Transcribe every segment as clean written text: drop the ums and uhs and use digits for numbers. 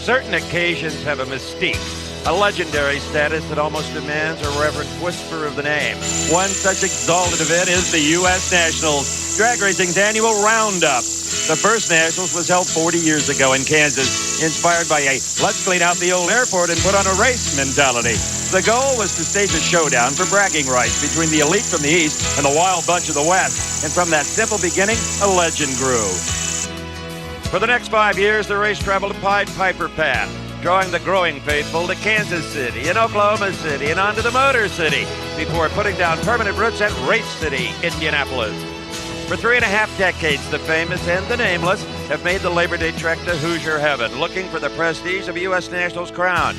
Certain occasions have a mystique, a legendary status that almost demands a reverent whisper of the name. One such exalted event is the U.S. Nationals, drag racing's annual roundup. The first Nationals was held 40 years ago in Kansas, inspired by a let's clean out the old airport and put on a race mentality. The goal was to stage a showdown for bragging rights between the elite from the East and the wild bunch of the West. And from that simple beginning, a legend grew. For the next 5 years, the race traveled a Pied Piper path, drawing the growing faithful to Kansas City and Oklahoma City and on to the Motor City before putting down permanent roots at Race City, Indianapolis. For 3.5 decades, the famous and the nameless have made the Labor Day trek to Hoosier heaven, looking for the prestige of a U.S. Nationals crown.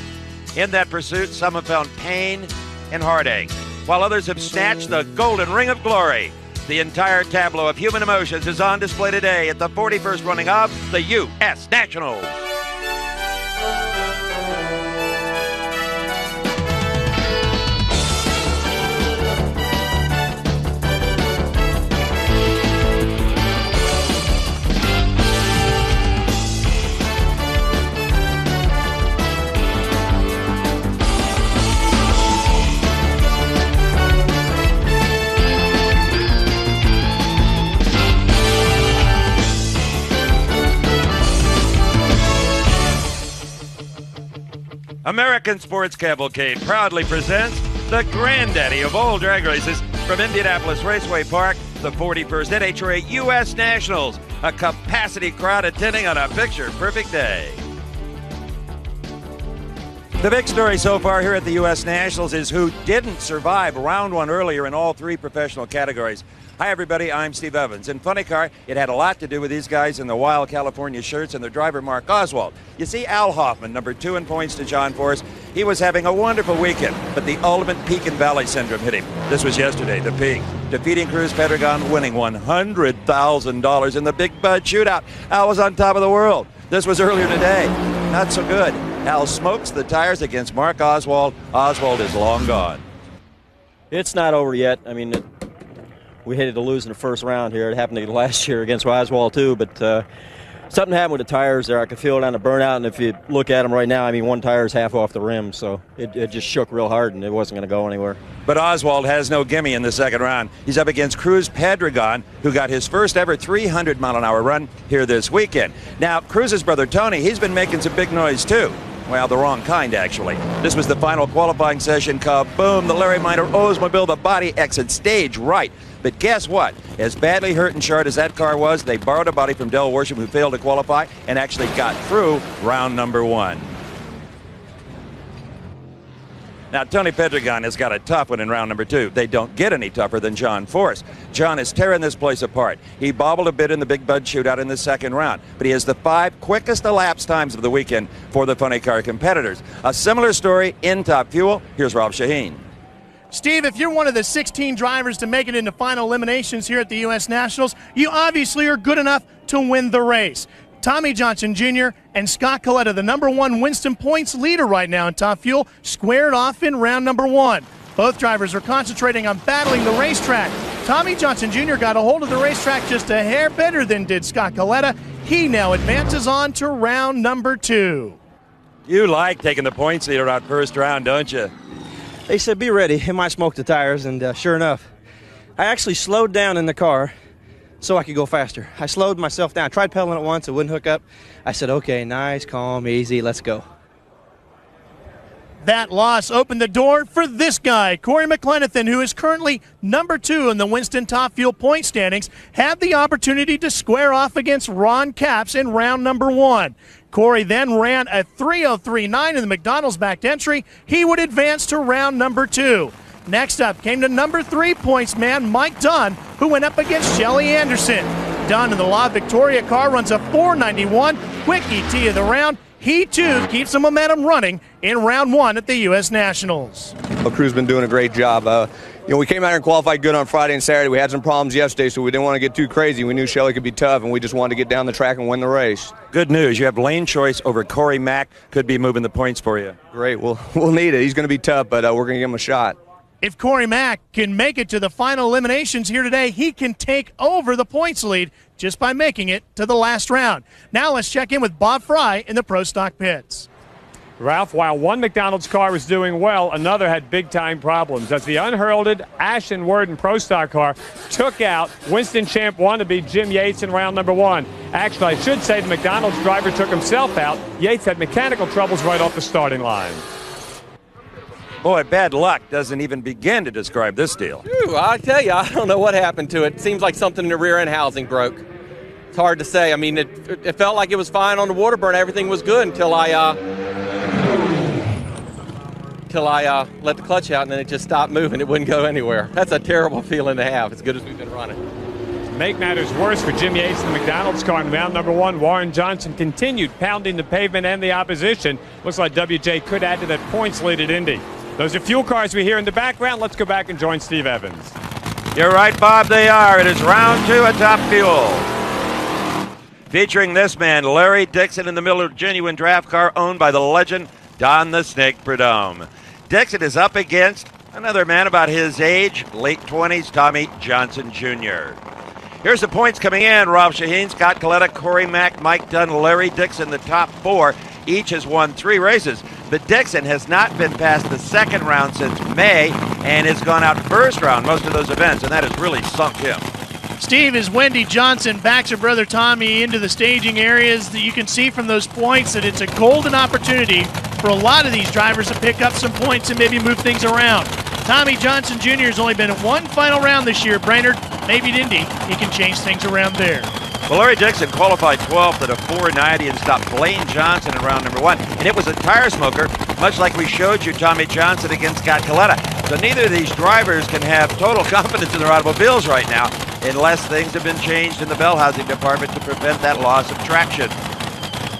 In that pursuit, some have found pain and heartache, while others have snatched the golden ring of glory. The entire tableau of human emotions is on display today at the 41st running of the U.S. Nationals. American Sports Cavalcade proudly presents the granddaddy of all drag races from Indianapolis Raceway Park, the 41st NHRA US Nationals, a capacity crowd attending on a picture-perfect day. The big story so far here at the U.S. Nationals is who didn't survive round one earlier in all three professional categories. Hi, everybody. I'm Steve Evans. In Funny Car, it had a lot to do with these guys in the wild California shirts and their driver, Mark Oswald. You see, Al Hoffman, number 2 in points to John Force, he was having a wonderful weekend, but the ultimate peak and valley syndrome hit him. This was yesterday, the peak. Defeating Cruz Pedregon, winning $100,000 in the Big Bud Shootout. Al was on top of the world. This was earlier today. Not so good. Al smokes the tires against Mark Oswald. Oswald is long gone. It's not over yet. I mean, we hated to lose in the first round here. It happened last year against Oswald too, but something happened with the tires there. I could feel it on the burnout, and if you look at them right now, I mean, one tire is half off the rim, so it just shook real hard, and it wasn't going to go anywhere. But Oswald has no gimme in the second round. He's up against Cruz Pedregon, who got his first ever 300-mile-an-hour run here this weekend. Now, Cruz's brother Tony, he's been making some big noise too. Well, the wrong kind, actually. This was the final qualifying session. Kaboom! The Larry Minor Oldsmobile, the body exit stage right. But guess what? As badly hurt and charred as that car was, they borrowed a body from Del Worsham, who failed to qualify and actually got through round number 1. Now, Tony Pedregon has got a tough one in round number 2. They don't get any tougher than John Force. John is tearing this place apart. He bobbled a bit in the Big Bud Shootout in the second round, but he has the 5 quickest elapsed times of the weekend for the Funny Car competitors. A similar story in Top Fuel. Here's Rob Shaheen. Steve, if you're one of the 16 drivers to make it into final eliminations here at the U.S. Nationals, you obviously are good enough to win the race. Tommy Johnson Jr. and Scott Coletta, the number 1 Winston points leader right now in Top Fuel, squared off in round number 1. Both drivers are concentrating on battling the racetrack. Tommy Johnson Jr. got a hold of the racetrack just a hair better than did Scott Coletta. He now advances on to round number 2. You like taking the points leader out first round, don't you? They said, be ready. It might smoke the tires, and sure enough, I actually slowed down in the car so I could go faster. I slowed myself down. I tried pedaling it once. It wouldn't hook up. I said, okay, nice, calm, easy, let's go. That loss opened the door for this guy, Corey McLenithan, who is currently number 2 in the Winston Top Fuel point standings, had the opportunity to square off against Ron Capps in round number 1. Corey then ran a 3:03.9 in the McDonald's backed entry. He would advance to round number 2. Next up came the number 3 points man, Mike Dunn, who went up against Shelly Anderson. Dunn in the La Victoria car runs a 4:91, quick ET of the round. He, too, keeps the momentum running in round 1 at the U.S. Nationals. Well, crew's been doing a great job. We came out here and qualified good on Friday and Saturday. We had some problems yesterday, so we didn't want to get too crazy. We knew Shelly could be tough, and we just wanted to get down the track and win the race. Good news. You have lane choice over Corey Mack. Could be moving the points for you. Great. We'll need it. He's going to be tough, but we're going to give him a shot. If Corey Mack can make it to the final eliminations here today, he can take over the points lead just by making it to the last round. Now let's check in with Bob Fry in the Pro Stock pits. Ralph, while one McDonald's car was doing well, another had big-time problems as the unheralded Ashton Worden Pro Stock car took out Winston Champ wannabe Jim Yates in round number 1. Actually, I should say the McDonald's driver took himself out. Yates had mechanical troubles right off the starting line. Boy, bad luck doesn't even begin to describe this deal. Ooh, I tell you, I don't know what happened to it. Seems like something in the rear end housing broke. It's hard to say. I mean, it felt like it was fine on the water burn. Everything was good until I let the clutch out, and then it just stopped moving. It wouldn't go anywhere. That's a terrible feeling to have, as good as we've been running. To make matters worse for Jim Yates and the McDonald's car in round number 1, Warren Johnson continued pounding the pavement and the opposition. Looks like WJ could add to that points lead at Indy. Those are fuel cars we hear in the background. Let's go back and join Steve Evans. You're right, Bob, they are. It is round 2 at Top Fuel. Featuring this man, Larry Dixon, in the Miller Genuine draft car owned by the legend Don the Snake Prudhomme. Dixon is up against another man about his age, late 20s, Tommy Johnson Jr. Here's the points coming in. Ralph Shaheen, Scott Coletta, Corey Mack, Mike Dunn, Larry Dixon, the top 4. Each has won 3 races. But Dixon has not been past the second round since May and has gone out first round most of those events, and that has really sunk him. Steve, as Wendy Johnson backs her brother Tommy into the staging areas, that you can see from those points that it's a golden opportunity for a lot of these drivers to pick up some points and maybe move things around. Tommy Johnson Jr. has only been in one final round this year. Brainerd, maybe at Indy, he can change things around there. Well, Larry Dixon qualified 12th at a 490 and stopped Blaine Johnson in round number 1. And it was a tire smoker, much like we showed you Tommy Johnson against Scott Coletta. So neither of these drivers can have total confidence in their automobiles right now unless things have been changed in the bell housing department to prevent that loss of traction.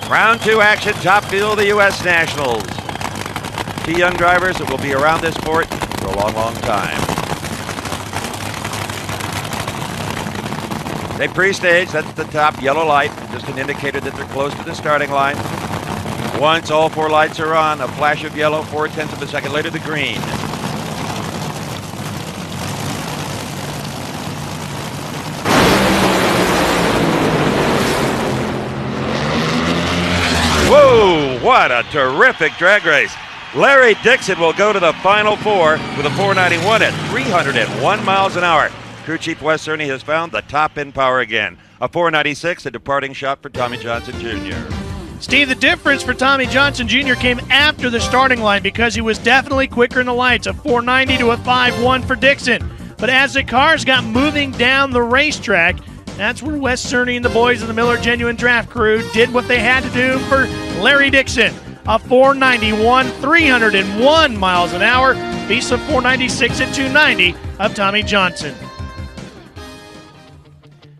Round 2 action, Top Fuel, the U.S. Nationals. 2 young drivers that will be around this sport for a long, long time. They pre-stage, that's the top yellow light, just an indicator that they're close to the starting line. Once all 4 lights are on, a flash of yellow, 4/10 of a second later, the green. Whoa, what a terrific drag race. Larry Dixon will go to the Final 4 with a 491 at 301 miles an hour. Crew Chief Wes Cerny has found the top end power again. A 496, a departing shot for Tommy Johnson Jr. Steve, the difference for Tommy Johnson Jr. came after the starting line because he was definitely quicker in the lights, a 490 to a 5-1 for Dixon. But as the cars got moving down the racetrack, that's where Wes Cerny and the boys of the Miller Genuine Draft crew did what they had to do for Larry Dixon. A 491, 301 miles an hour, beats a 496 at 290 of Tommy Johnson.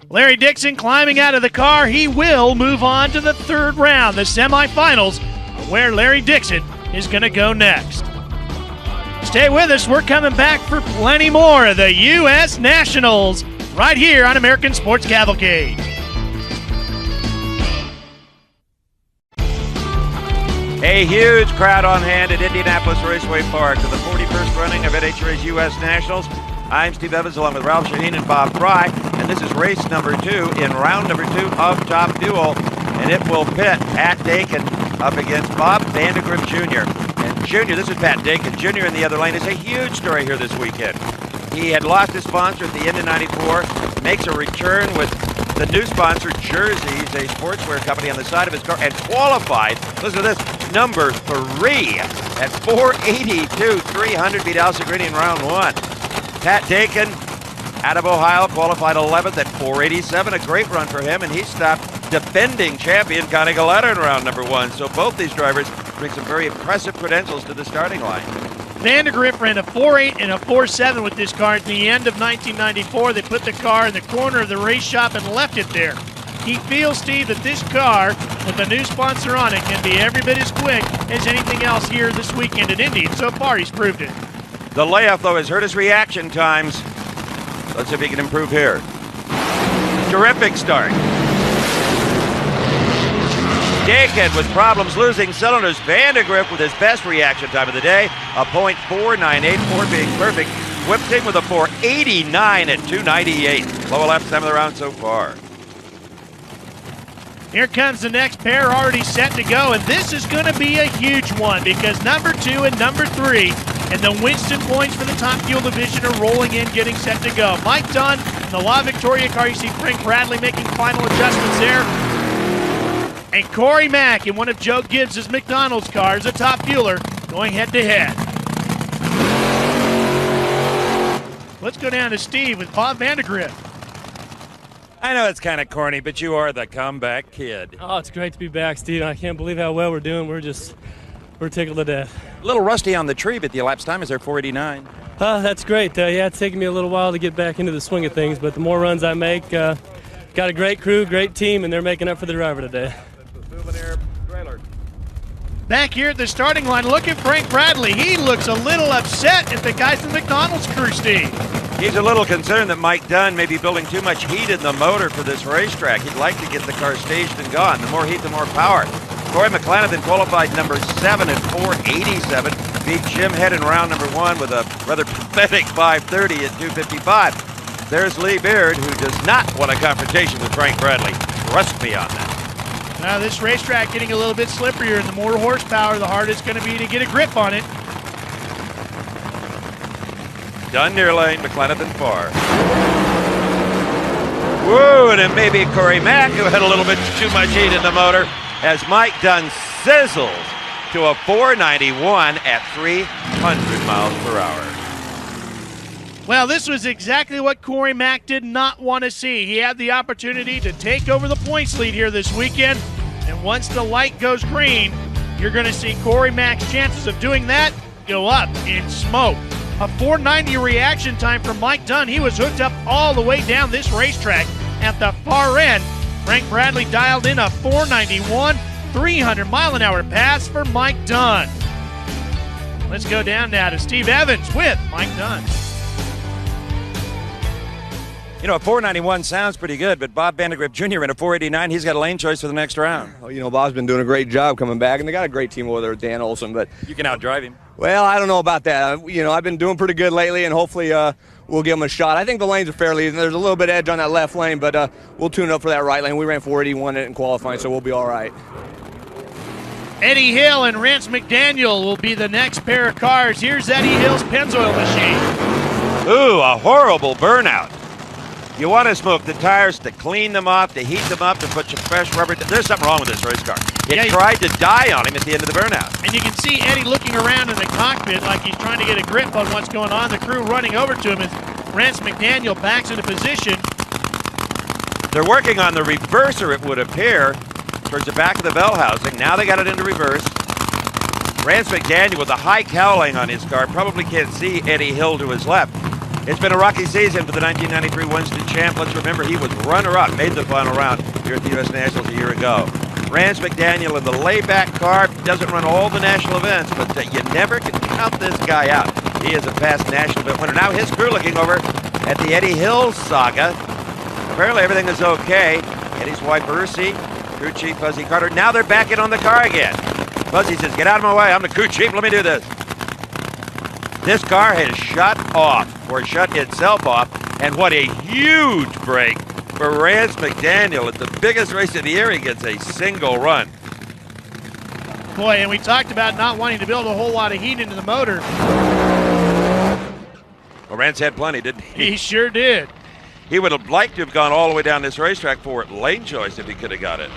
Larry Dixon climbing out of the car. He will move on to the 3rd round, the semifinals, where Larry Dixon is going to go next. Stay with us. We're coming back for plenty more of the U.S. Nationals right here on American Sports Cavalcade. A huge crowd on hand at Indianapolis Raceway Park for the 41st running of NHRA's US Nationals. I'm Steve Evans along with Ralph Shaheen and Bob Fry, and this is race number 2 in round number 2 of Top Fuel, and it will pit Pat Dakin up against Bob Vandegrift Jr. And Jr., this is Pat Dakin. Jr. in the other lane is a huge story here this weekend. He had lost his sponsor at the end of 94, makes a return with the new sponsor, Jersey's, a sportswear company, on the side of his car, and qualified, listen to this, number 3 at 482, 300, beat Al Segrini in round 1. Pat Dakin, out of Ohio, qualified 11th at 487, a great run for him, and he stopped defending champion Connie Galetta in round number 1. So both these drivers bring some very impressive credentials to the starting line. Vandegrift ran a 4.8 and a 4.7 with this car at the end of 1994. They put the car in the corner of the race shop and left it there. He feels, Steve, that this car, with a new sponsor on it, can be every bit as quick as anything else here this weekend at Indy. And so far, he's proved it. The layoff, though, has hurt his reaction times. Let's see if he can improve here. Terrific start. Dakin with problems losing cylinders. Vandergrift with his best reaction time of the day, a .498, being perfect. Whipped in with a 489 at 298. Lower left time of the round so far. Here comes the next pair already set to go, and this is going to be a huge one because number 2 and number 3 and the Winston points for the top fuel division are rolling in, getting set to go. Mike Dunn in the La Victoria car. You see Frank Bradley making final adjustments there. And Corey Mack in one of Joe Gibbs' McDonald's cars, a top fueler, going head-to-head. Let's go down to Steve with Bob Vandergrift. I know it's kind of corny, but you are the comeback kid. Oh, it's great to be back, Steve. I can't believe how well we're doing. We're tickled to death. A little rusty on the tree, but the elapsed time is there 489. That's great. Yeah, it's taken me a little while to get back into the swing of things, but the more runs I make, got a great crew, great team, and they're making up for the driver today. Back here at the starting line, look at Frank Bradley. He looks a little upset at the guys from McDonald's crew, Steve. He's a little concerned that Mike Dunn may be building too much heat in the motor for this racetrack. He'd like to get the car staged and gone. The more heat, the more power. Corey McClenathan qualified number 7 at 487. Beat Jim Head in round number 1 with a rather pathetic 530 at 255. There's Lee Beard, who does not want a confrontation with Frank Bradley. Trust me on that. Now this racetrack getting a little bit slipperier, and the more horsepower, the harder it's going to be to get a grip on it. Dunn near lane, McClenathan far. Woo, and it may be Corey Mack who had a little bit too much heat in the motor as Mike Dunn sizzles to a 491 at 300 miles per hour. Well, this was exactly what Corey Mack did not want to see. He had the opportunity to take over the points lead here this weekend, and once the light goes green, you're going to see Corey Mack's chances of doing that go up in smoke. A 490 reaction time from Mike Dunn. He was hooked up all the way down this racetrack at the far end. Frank Bradley dialed in a 491, 300-mile-an-hour pass for Mike Dunn. Let's go down now to Steve Evans with Mike Dunn. You know, a 491 sounds pretty good, but Bob Vandergrift Jr. in a 489, he's got a lane choice for the next round. Well, you know, Bob's been doing a great job coming back, and they got a great team over there with Dan Olson. But You can outdrive him. well, I don't know about that. You know, I've been doing pretty good lately, and hopefully we'll give them a shot. I think the lanes are fairly even. There's a little bit edge on that left lane, but we'll tune up for that right lane. We ran 481 in qualifying, so we'll be all right. Eddie Hill and Rance McDaniel will be the next pair of cars. Here's Eddie Hill's Pennzoil machine. Ooh, a horrible burnout. You want to smoke the tires to clean them off, to heat them up, to put some fresh rubber. There's something wrong with this race car. It tried to die on him at the end of the burnout. And you can see Eddie looking around in the cockpit like he's trying to get a grip on what's going on. The crew running over to him as Rance McDaniel backs into position. They're working on the reverser, it would appear, towards the back of the bell housing. Now they got it into reverse. Rance McDaniel with a high cowling on his car probably can't see Eddie Hill to his left. It's been a rocky season for the 1993 Winston champ. Let's remember he was runner-up, made the final round here at the US Nationals a year ago. Rance McDaniel in the layback car doesn't run all the national events, but you never can count this guy out. He is a past national event winner. Now his crew looking over at the Eddie Hill saga. Apparently everything is okay. Eddie's wife Ursi, crew chief Fuzzy Carter. Now they're back in on the car again. Fuzzy says, "Get out of my way. I'm the crew chief. Let me do this." This car has shut off, or shut itself off, and what a huge break for Rance McDaniel. At the biggest race of the year, he gets a single run. Boy, and we talked about not wanting to build a whole lot of heat into the motor. Well, Rance had plenty, didn't he? He sure did. He would have liked to have gone all the way down this racetrack for lane choice if he could have got it.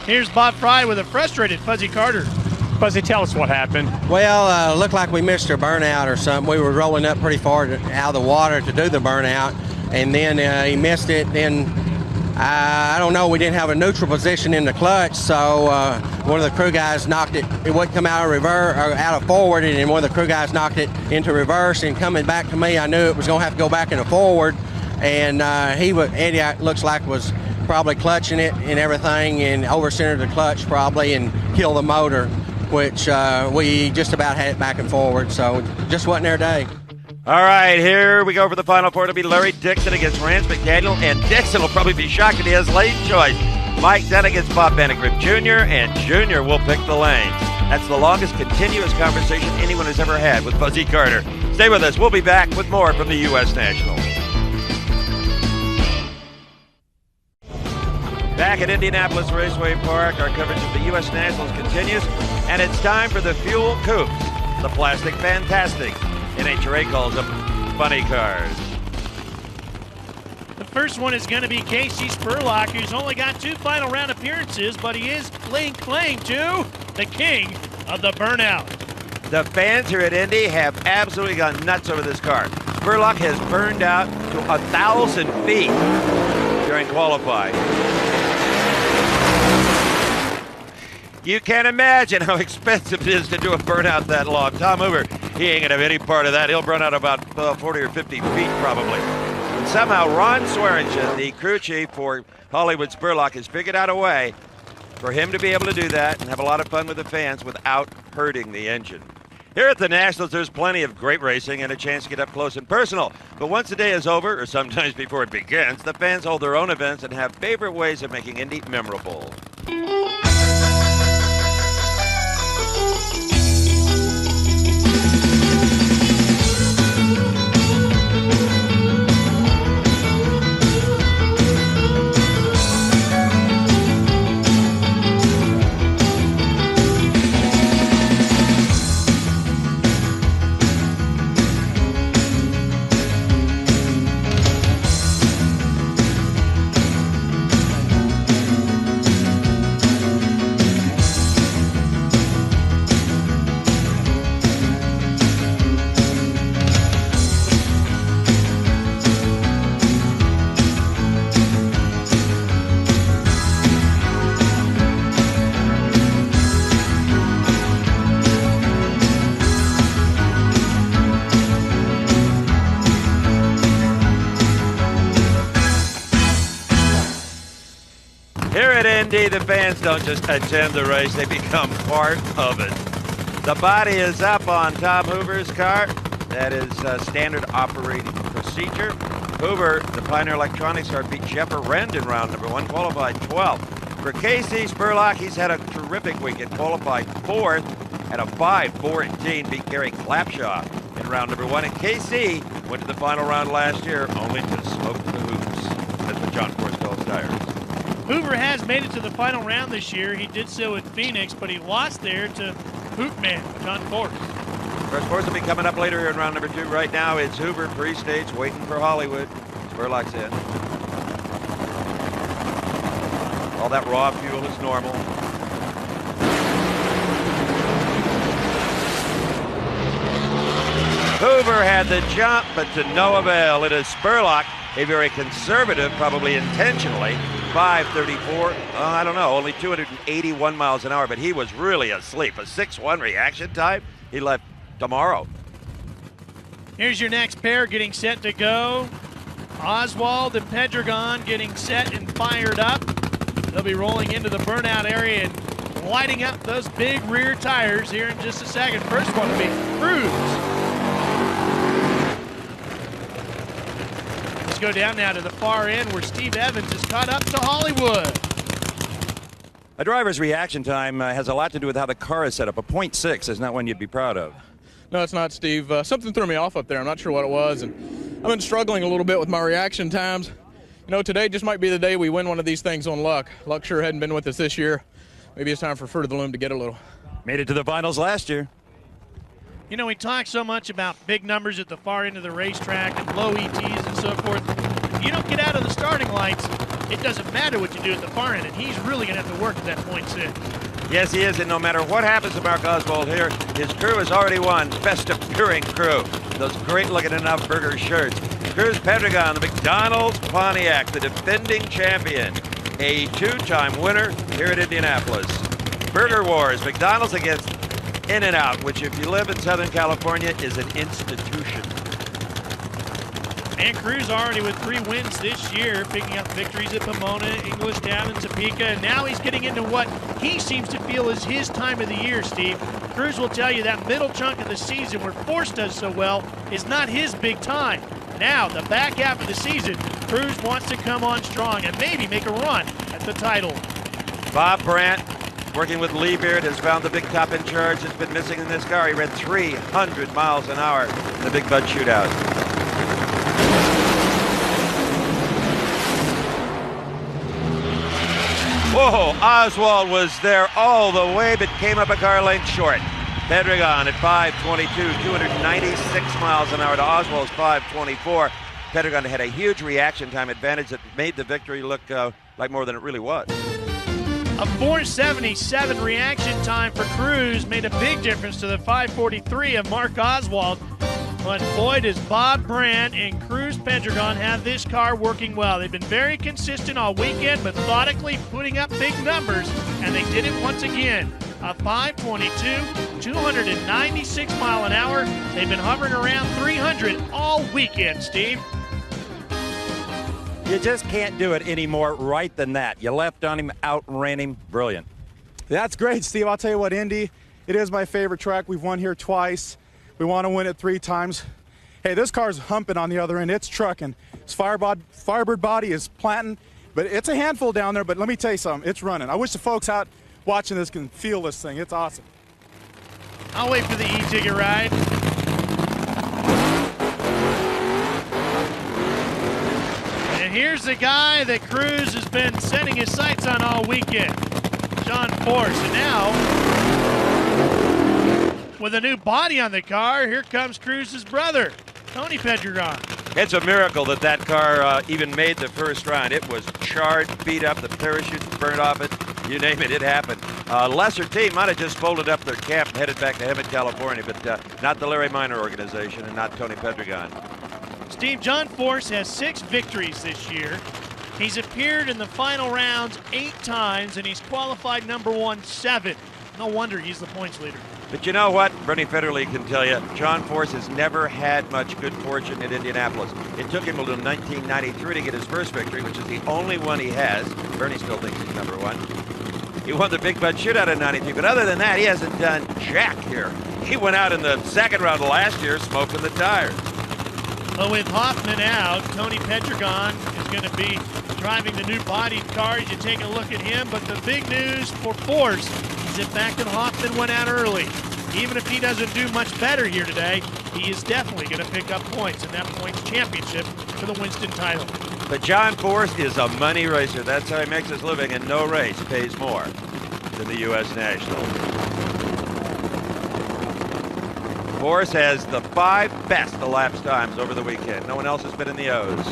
Here's Bob Fry with a frustrated Fuzzy Carter. Fuzzy, tell us what happened. Well, looked like we missed a burnout or something. We were rolling up pretty far out of the water to do the burnout, and then he missed it. Then I don't know. We didn't have a neutral position in the clutch, so one of the crew guys knocked it. It wouldn't come out of reverse or out of forward, and then one of the crew guys knocked it into reverse. And coming back to me, I knew it was going to have to go back into forward. And Eddie looks like was probably clutching it and everything, and over-centered the clutch probably and killed the motor, which we just about had it back and forward, so just wasn't their day. All right, here we go for the final four. It'll be Larry Dixon against Rance McDaniel, and Dixon will probably be shocked that he has lane choice. Mike then against Bob Bennegrip Jr., and Jr. will pick the lanes. That's the longest continuous conversation anyone has ever had with Buzzy Carter. Stay with us. We'll be back with more from the U.S. Nationals. Back at Indianapolis Raceway Park, our coverage of the U.S. Nationals continues, and it's time for the Fuel Coupes, the Plastic Fantastic. NHRA calls them funny cars. The first one is going to be Casey Spurlock, who's only got 2 final round appearances, but he is laying claim to the king of the burnout. The fans here at Indy have absolutely gone nuts over this car. Spurlock has burned out to 1,000 feet during qualifying. You can't imagine how expensive it is to do a burnout that long. Tom Hoover, he ain't gonna have any part of that. He'll burn out about 40 or 50 feet probably. And somehow Ron Swearingen, the crew chief for Hollywood Spurlock, has figured out a way for him to be able to do that and have a lot of fun with the fans without hurting the engine. Here at the Nationals, there's plenty of great racing and a chance to get up close and personal. But once the day is over, or sometimes before it begins, the fans hold their own events and have favorite ways of making Indy memorable. The fans don't just attend the race, they become part of it. The body is up on Tom Hoover's car. That is standard operating procedure. Hoover, the Pioneer Electronics car, beat Jeff Arend in round number 1, qualified 12th. For Casey Spurlock, he's had a terrific weekend, qualified 4th at a 5:14, beat Gary Clapshaw in round number 1. And KC went to the final round last year, only to smoke the hoops. That's what John Force calls tires. Hoover has made it to the final round this year. He did so at Phoenix, but he lost there to Hoopman, John Force. First Force will be coming up later here in round number 2. Right now, it's Hoover pre-stage waiting for Hollywood. Spurlock's in. All that raw fuel is normal. Hoover had the jump, but to no avail. It is Spurlock, a very conservative, probably intentionally, 5:34, I don't know, only 281 miles an hour, but he was really asleep. A 6-1 reaction time, he left tomorrow. Here's your next pair getting set to go. Oswald and Pedregon getting set and fired up. They'll be rolling into the burnout area and lighting up those big rear tires here in just a second. First one will be Cruz. Let's go down now to the far end where Steve Evans is caught up to Hollywood. A driver's reaction time has a lot to do with how the car is set up. A 0.6 is not one you'd be proud of. No, it's not, Steve. Something threw me off up there. I'm not sure what it was, and I've been struggling a little bit with my reaction times. You know, today just might be the day we win one of these things on luck. Luck sure hadn't been with us this year. Maybe it's time for Fruit of the Loom to get a little. Made it to the finals last year. You know, we talk so much about big numbers at the far end of the racetrack and low ETs and so forth. If you don't get out of the starting lights, it doesn't matter what you do at the far end, and he's really going to have to work at that 0.6. Yes, he is, and no matter what happens to Mark Oswald here, his crew has already won Best Appearing Crew. Those great-looking enough burger shirts. Cruz Pedregon, the McDonald's Pontiac, the defending champion, a 2-time winner here at Indianapolis. Burger Wars, McDonald's against In-N-Out, which if you live in Southern California is an institution. And Cruz already with 3 wins this year, picking up victories at Pomona, Englishtown, and Topeka. And now he's getting into what he seems to feel is his time of the year, Steve. Cruz will tell you that middle chunk of the season where Force does so well is not his big time. Now, the back half of the season, Cruz wants to come on strong and maybe make a run at the title. Bob Brandt, working with Lee Beard, has found the big top in charge that's been missing in this car. He ran 300 miles an hour in the Big Bud Shootout. Whoa, Oswald was there all the way, but came up a car length short. Pedregon at 522, 296 miles an hour to Oswald's 524. Pedregon had a huge reaction time advantage that made the victory look like more than it really was. A 477 reaction time for Cruz made a big difference to the 543 of Mark Oswald. But boy, does Bob Brandt and Cruz Pedregon have this car working well. They've been very consistent all weekend, methodically putting up big numbers, and they did it once again. A 522, 296 mile an hour. They've been hovering around 300 all weekend, Steve. You just can't do it any more right than that. You left on him, outran him. Brilliant. That's great, Steve. I'll tell you what, Indy, it is my favorite track. We've won here twice. We want to win it 3 times. Hey, this car's humping on the other end. It's trucking. Its firebird body is planting, but it's a handful down there. But let me tell you something, it's running. I wish the folks out watching this can feel this thing. It's awesome. I'll wait for the e-ticket ride. And here's the guy that Cruz has been setting his sights on all weekend, John Force. And now, with a new body on the car, here comes Cruz's brother, Tony Pedregon. It's a miracle that that car even made the first round. It was charred, beat up, the parachutes burned off it. You name it, it happened. Lesser team might have just folded up their camp and headed back to Hemet, California, but not the Larry Minor organization and not Tony Pedregon. Steve, John Force has 6 victories this year. He's appeared in the final rounds 8 times, and he's qualified number 1 7. No wonder he's the points leader. But you know what? Bernie Federle can tell you, John Force has never had much good fortune in Indianapolis. It took him until 1993 to get his first victory, which is the only one he has. Bernie still thinks he's number 1. He won the Big Bud Shootout in 93, but other than that, he hasn't done jack here. He went out in the second round of last year smoking the tires. Well, with Hoffman out, Tony Pedregon is going to be driving the new bodied car as you take a look at him. But the big news for Force is the fact that Hoffman went out early. Even if he doesn't do much better here today, he is definitely going to pick up points in that points championship for the Winston title. But John Force is a money racer. That's how he makes his living, and no race pays more than the U.S. Nationals. Force has the 5 best elapsed times over the weekend. No one else has been in the O's.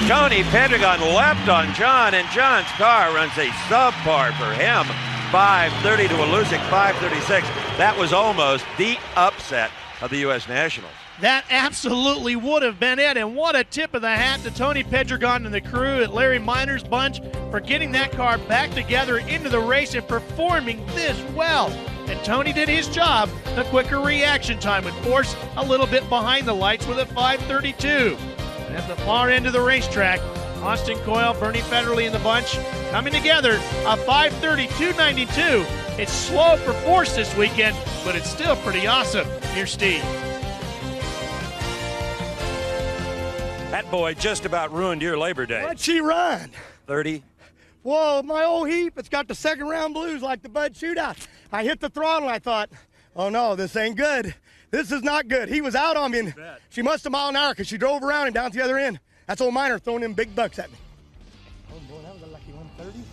Tony Pedregon left on John, and John's car runs a subpar for him. 5:30 to a losing 5:36. That was almost the upset of the U.S. Nationals. That absolutely would have been it, and what a tip of the hat to Tony Pedregon and the crew at Larry Minor's bunch for getting that car back together into the race and performing this well. And Tony did his job, the quicker reaction time with Force a little bit behind the lights with a 5:32. And at the far end of the racetrack, Austin Coyle, Bernie Federle and the bunch coming together, a 5:32.92. It's slow for Force this weekend, but it's still pretty awesome. Here's Steve. That boy just about ruined your Labor Day. What'd she run? 30. Whoa, my old heap, it's got the second round blues like the Bud Shootout. I hit the throttle and I thought, oh no, this ain't good. This is not good. He was out on me, and she must have mile an hour because she drove around and down to the other end. That's old Minor throwing them big bucks at me. Oh boy, that was a lucky 130.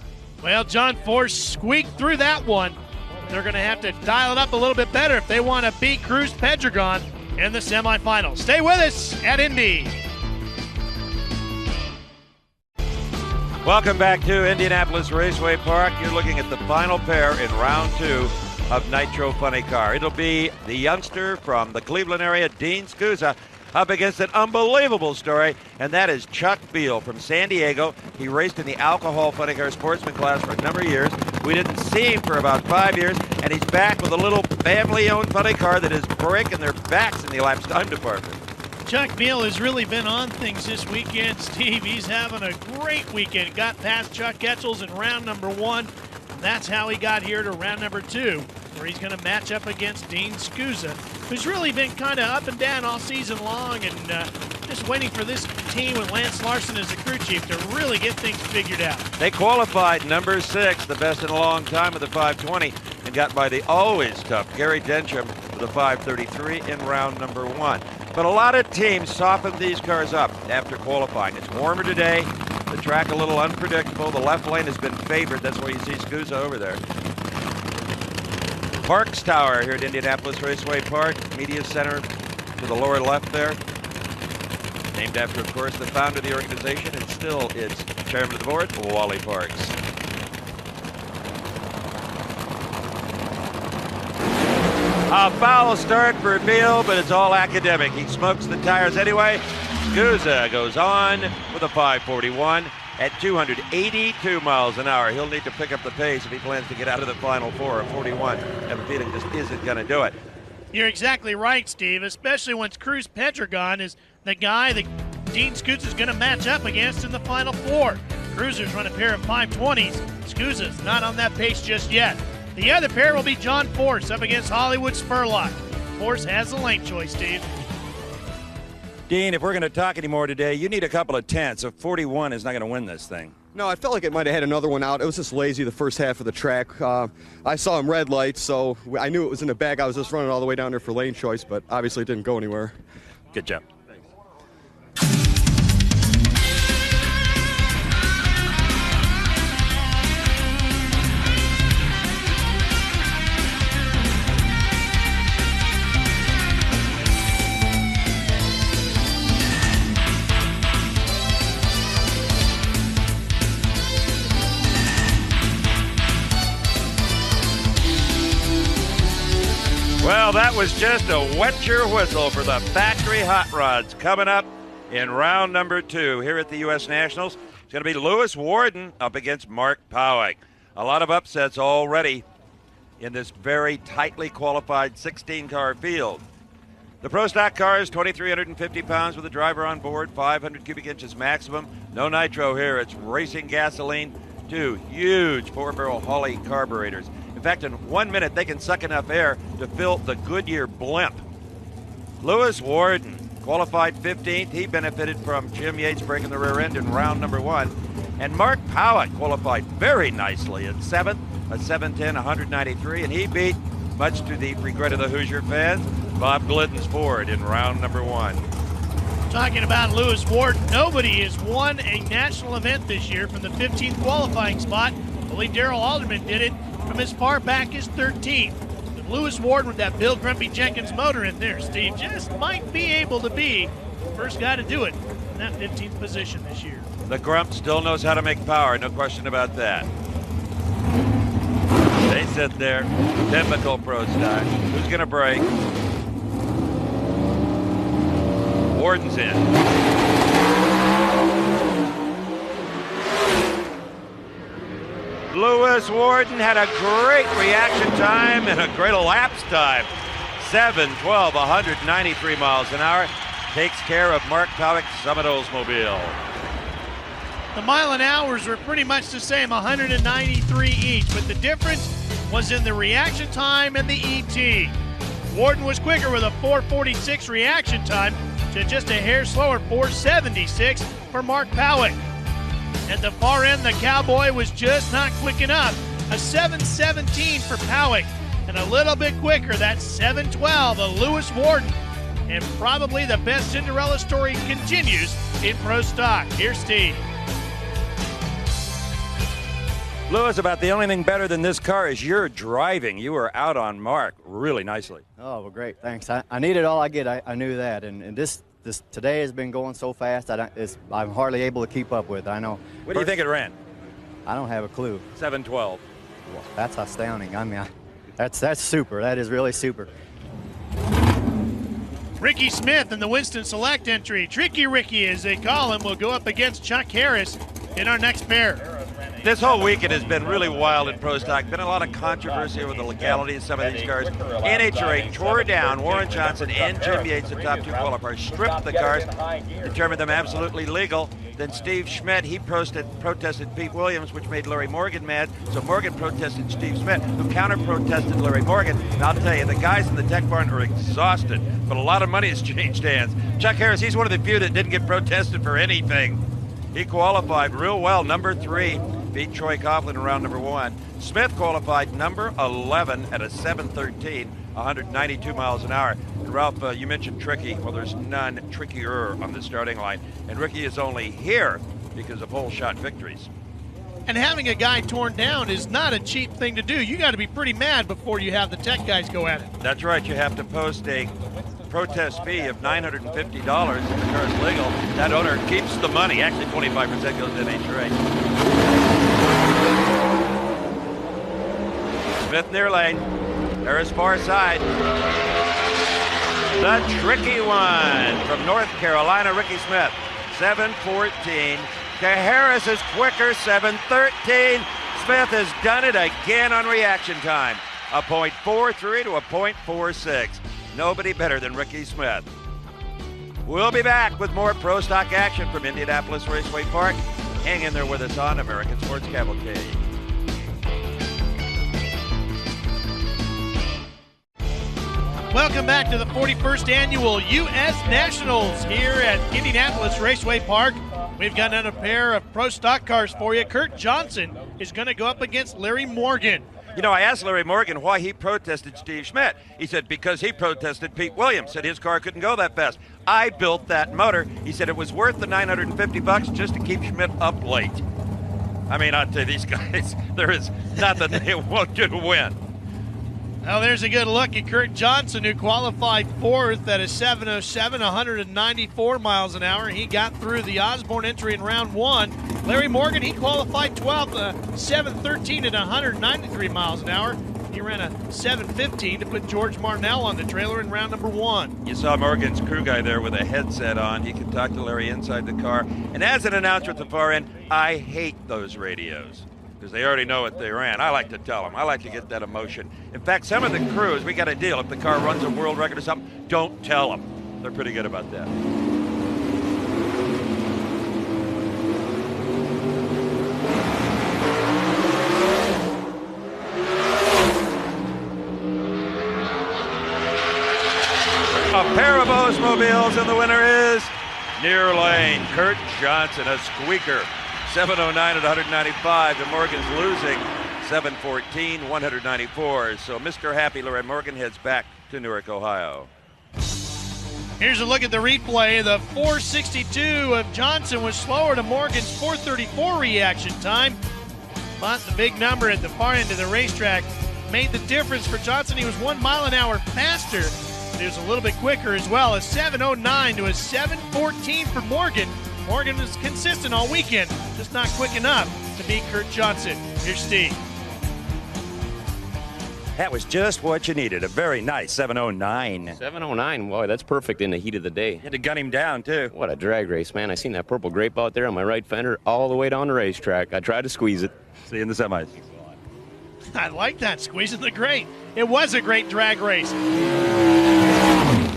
Well, John Force squeaked through that one. They're going to have to dial it up a little bit better if they want to beat Cruz Pedregon in the semifinals. Stay with us at Indy. Welcome back to Indianapolis Raceway Park. You're looking at the final pair in round 2 of Nitro Funny Car. It'll be the youngster from the Cleveland area, Dean Scusa, up against an unbelievable story, and that is Chuck Beal from San Diego. He raced in the alcohol funny car sportsman class for a number of years. We didn't see him for about 5 years, and he's back with a little family-owned funny car that is breaking their backs in the elapsed time department. Chuck Beal has really been on things this weekend, Steve. He's having a great weekend. Got past Chuck Etchels in round number 1. That's how he got here to round number 2. where he's going to match up against Dean Scusa, who's really been kind of up and down all season long, and just waiting for this team with Lance Larson as the crew chief to really get things figured out. They qualified number 6, the best in a long time with a 520, and got by the always tough Gary Densham with a 533 in round number 1. But a lot of teams softened these cars up after qualifying. It's warmer today, the track a little unpredictable, the left lane has been favored, that's why you see Scusa over there. Parks Tower here at Indianapolis Raceway Park, media center to the lower left there. Named after, of course, the founder of the organization and still its chairman of the board, Wally Parks. A foul start for Beal, but it's all academic. He smokes the tires anyway. Scusa goes on with a 541 at 282 miles an hour. He'll need to pick up the pace if he plans to get out of the Final Four. A 41, I have a feeling, just isn't going to do it. You're exactly right, Steve, especially when Cruz Pedregon is the guy that Dean Scusa is going to match up against in the Final Four. Cruisers run a pair of 520s. Scusa's not on that pace just yet. The other pair will be John Force up against Hollywood Spurlock. Force has the lane choice, Steve. Dean, if we're going to talk anymore today, you need a couple of tenths. A 41 is not going to win this thing. No, I felt like it might have had another one out. It was just lazy the first half of the track. I saw him red lights, so I knew it was in the bag. I was just running all the way down there for lane choice, but obviously it didn't go anywhere. Good job. Well, that was just a wet your whistle for the factory hot rods. Coming up in round number 2 here at the U.S. Nationals, it's going to be Lewis Warden up against Mark Powick. A lot of upsets already in this very tightly qualified 16-car field. The Pro Stock car is 2,350 pounds with a driver on board, 500 cubic inches maximum. No nitro here. It's racing gasoline, 2 huge 4-barrel Holley carburetors. In fact, in 1 minute, they can suck enough air to fill the Goodyear blimp. Lewis Warden qualified 15th. He benefited from Jim Yates breaking the rear end in round number 1. And Mark Powick qualified very nicely in 7th, a 7:10, 193. And he beat, much to the regret of the Hoosier fans, Bob Glidden's Ford in round number 1. Talking about Lewis Warden, nobody has won a national event this year from the 15th qualifying spot. I believe Darrell Alderman did it from as far back as 13th. But Lewis Warden with that Bill Grumpy Jenkins motor in there, Steve, just might be able to be the first guy to do it in that 15th position this year. The Grump still knows how to make power, no question about that. They sit there, typical Pro Stock. Who's going to break? Warden's in. Lewis Warden had a great reaction time and a great elapsed time. 7:12, 193 miles an hour. Takes care of Mark Powick's Summit Oldsmobile. The mile an hours were pretty much the same, 193 each, but the difference was in the reaction time and the ET. Warden was quicker with a 4:46 reaction time to just a hair slower 4:76 for Mark Powick. At the far end, the Cowboy was just not quick enough. A 7:17 for Powick, and a little bit quicker, that 7:12 of Lewis Warden. And probably the best Cinderella story continues in Pro Stock. Here's Steve. Lewis, about the only thing better than this car is your driving. You were out on Mark really nicely. Oh, well, great. Thanks. I needed all I get. I knew that. And this today has been going so fast, I'm hardly able to keep up with. I know. What do you think it ran? I don't have a clue. 7:12. Well, that's astounding. I mean, that's super. That is really super. Ricky Smith in the Winston Select entry. Tricky Ricky, as they call him, will go up against Chuck Harris in our next pair. This whole weekend has been really wild in pro stock. Been a lot of controversy over the legality of some of these cars. NHRA tore down Warren Johnson and Jim Yates, the top two qualifiers, stripped the cars, determined them absolutely legal. Then Steve Schmidt, he protested Pete Williams, which made Larry Morgan mad. So Morgan protested Steve Schmidt, who counter-protested Larry Morgan. And I'll tell you, the guys in the tech barn are exhausted, but a lot of money has changed hands. Chuck Harris, he's one of the few that didn't get protested for anything. He qualified real well, number 3. Beat Troy Coughlin in round number 1. Smith qualified number 11 at a 7:13, 192 miles an hour. And Ralph, you mentioned Tricky. Well, there's none trickier on the starting line. And Ricky is only here because of hole shot victories. And having a guy torn down is not a cheap thing to do. You got to be pretty mad before you have the tech guys go at it. That's right. You have to post a protest fee of $950 if the car is legal. That owner keeps the money. Actually, 25% goes to NHRA. Smith near lane. Harris far side. The tricky one from North Carolina, Ricky Smith. 7:14. Harris is quicker, 7:13. Smith has done it again on reaction time. A .43 to a .46. Nobody better than Ricky Smith. We'll be back with more pro stock action from Indianapolis Raceway Park. Hang in there with us on American Sports Cavalcade. Welcome back to the 41st Annual U.S. Nationals here at Indianapolis Raceway Park. We've got another pair of pro stock cars for you. Kurt Johnson is going to go up against Larry Morgan. You know, I asked Larry Morgan why he protested Steve Schmidt. He said because he protested Pete Williams, said his car couldn't go that fast. I built that motor. He said it was worth the $950 just to keep Schmidt up late. I mean, I'll tell you, these guys, there is nothing they won't do to win. Well, there's a good look at Kurt Johnson, who qualified 4th at a 7:07, 194 miles an hour. He got through the Osborne entry in round 1. Larry Morgan, he qualified 12th, 7:13 at 193 miles an hour. He ran a 7:15 to put George Marnell on the trailer in round number 1. You saw Morgan's crew guy there with a headset on. He could talk to Larry inside the car. And as an announcer at the far end, I hate those radios, because they already know what they ran. I like to tell them. I like to get that emotion. In fact, some of the crews, we got a deal. If the car runs a world record or something, don't tell them. They're pretty good about that. A pair of Oldsmobiles, and the winner is near lane, Kurt Johnson, a squeaker. 7:09 at 195, and Morgan's losing 7:14, 194. So Mr. Happy Larry Morgan heads back to Newark, Ohio. Here's a look at the replay. The 462 of Johnson was slower to Morgan's 434 reaction time. But the big number at the far end of the racetrack made the difference for Johnson. He was 1 mile an hour faster, but he was a little bit quicker as well. A 7:09 to a 7:14 for Morgan. Morgan was consistent all weekend, just not quick enough to beat Kurt Johnson. Here's Steve. That was just what you needed. A very nice 7:09. 7:09, boy, that's perfect in the heat of the day. You had to gun him down, too. What a drag race, man. I seen that purple grape out there on my right fender all the way down the racetrack. I tried to squeeze it. See you in the semis. I like that, squeezing the grate. It was a great drag race.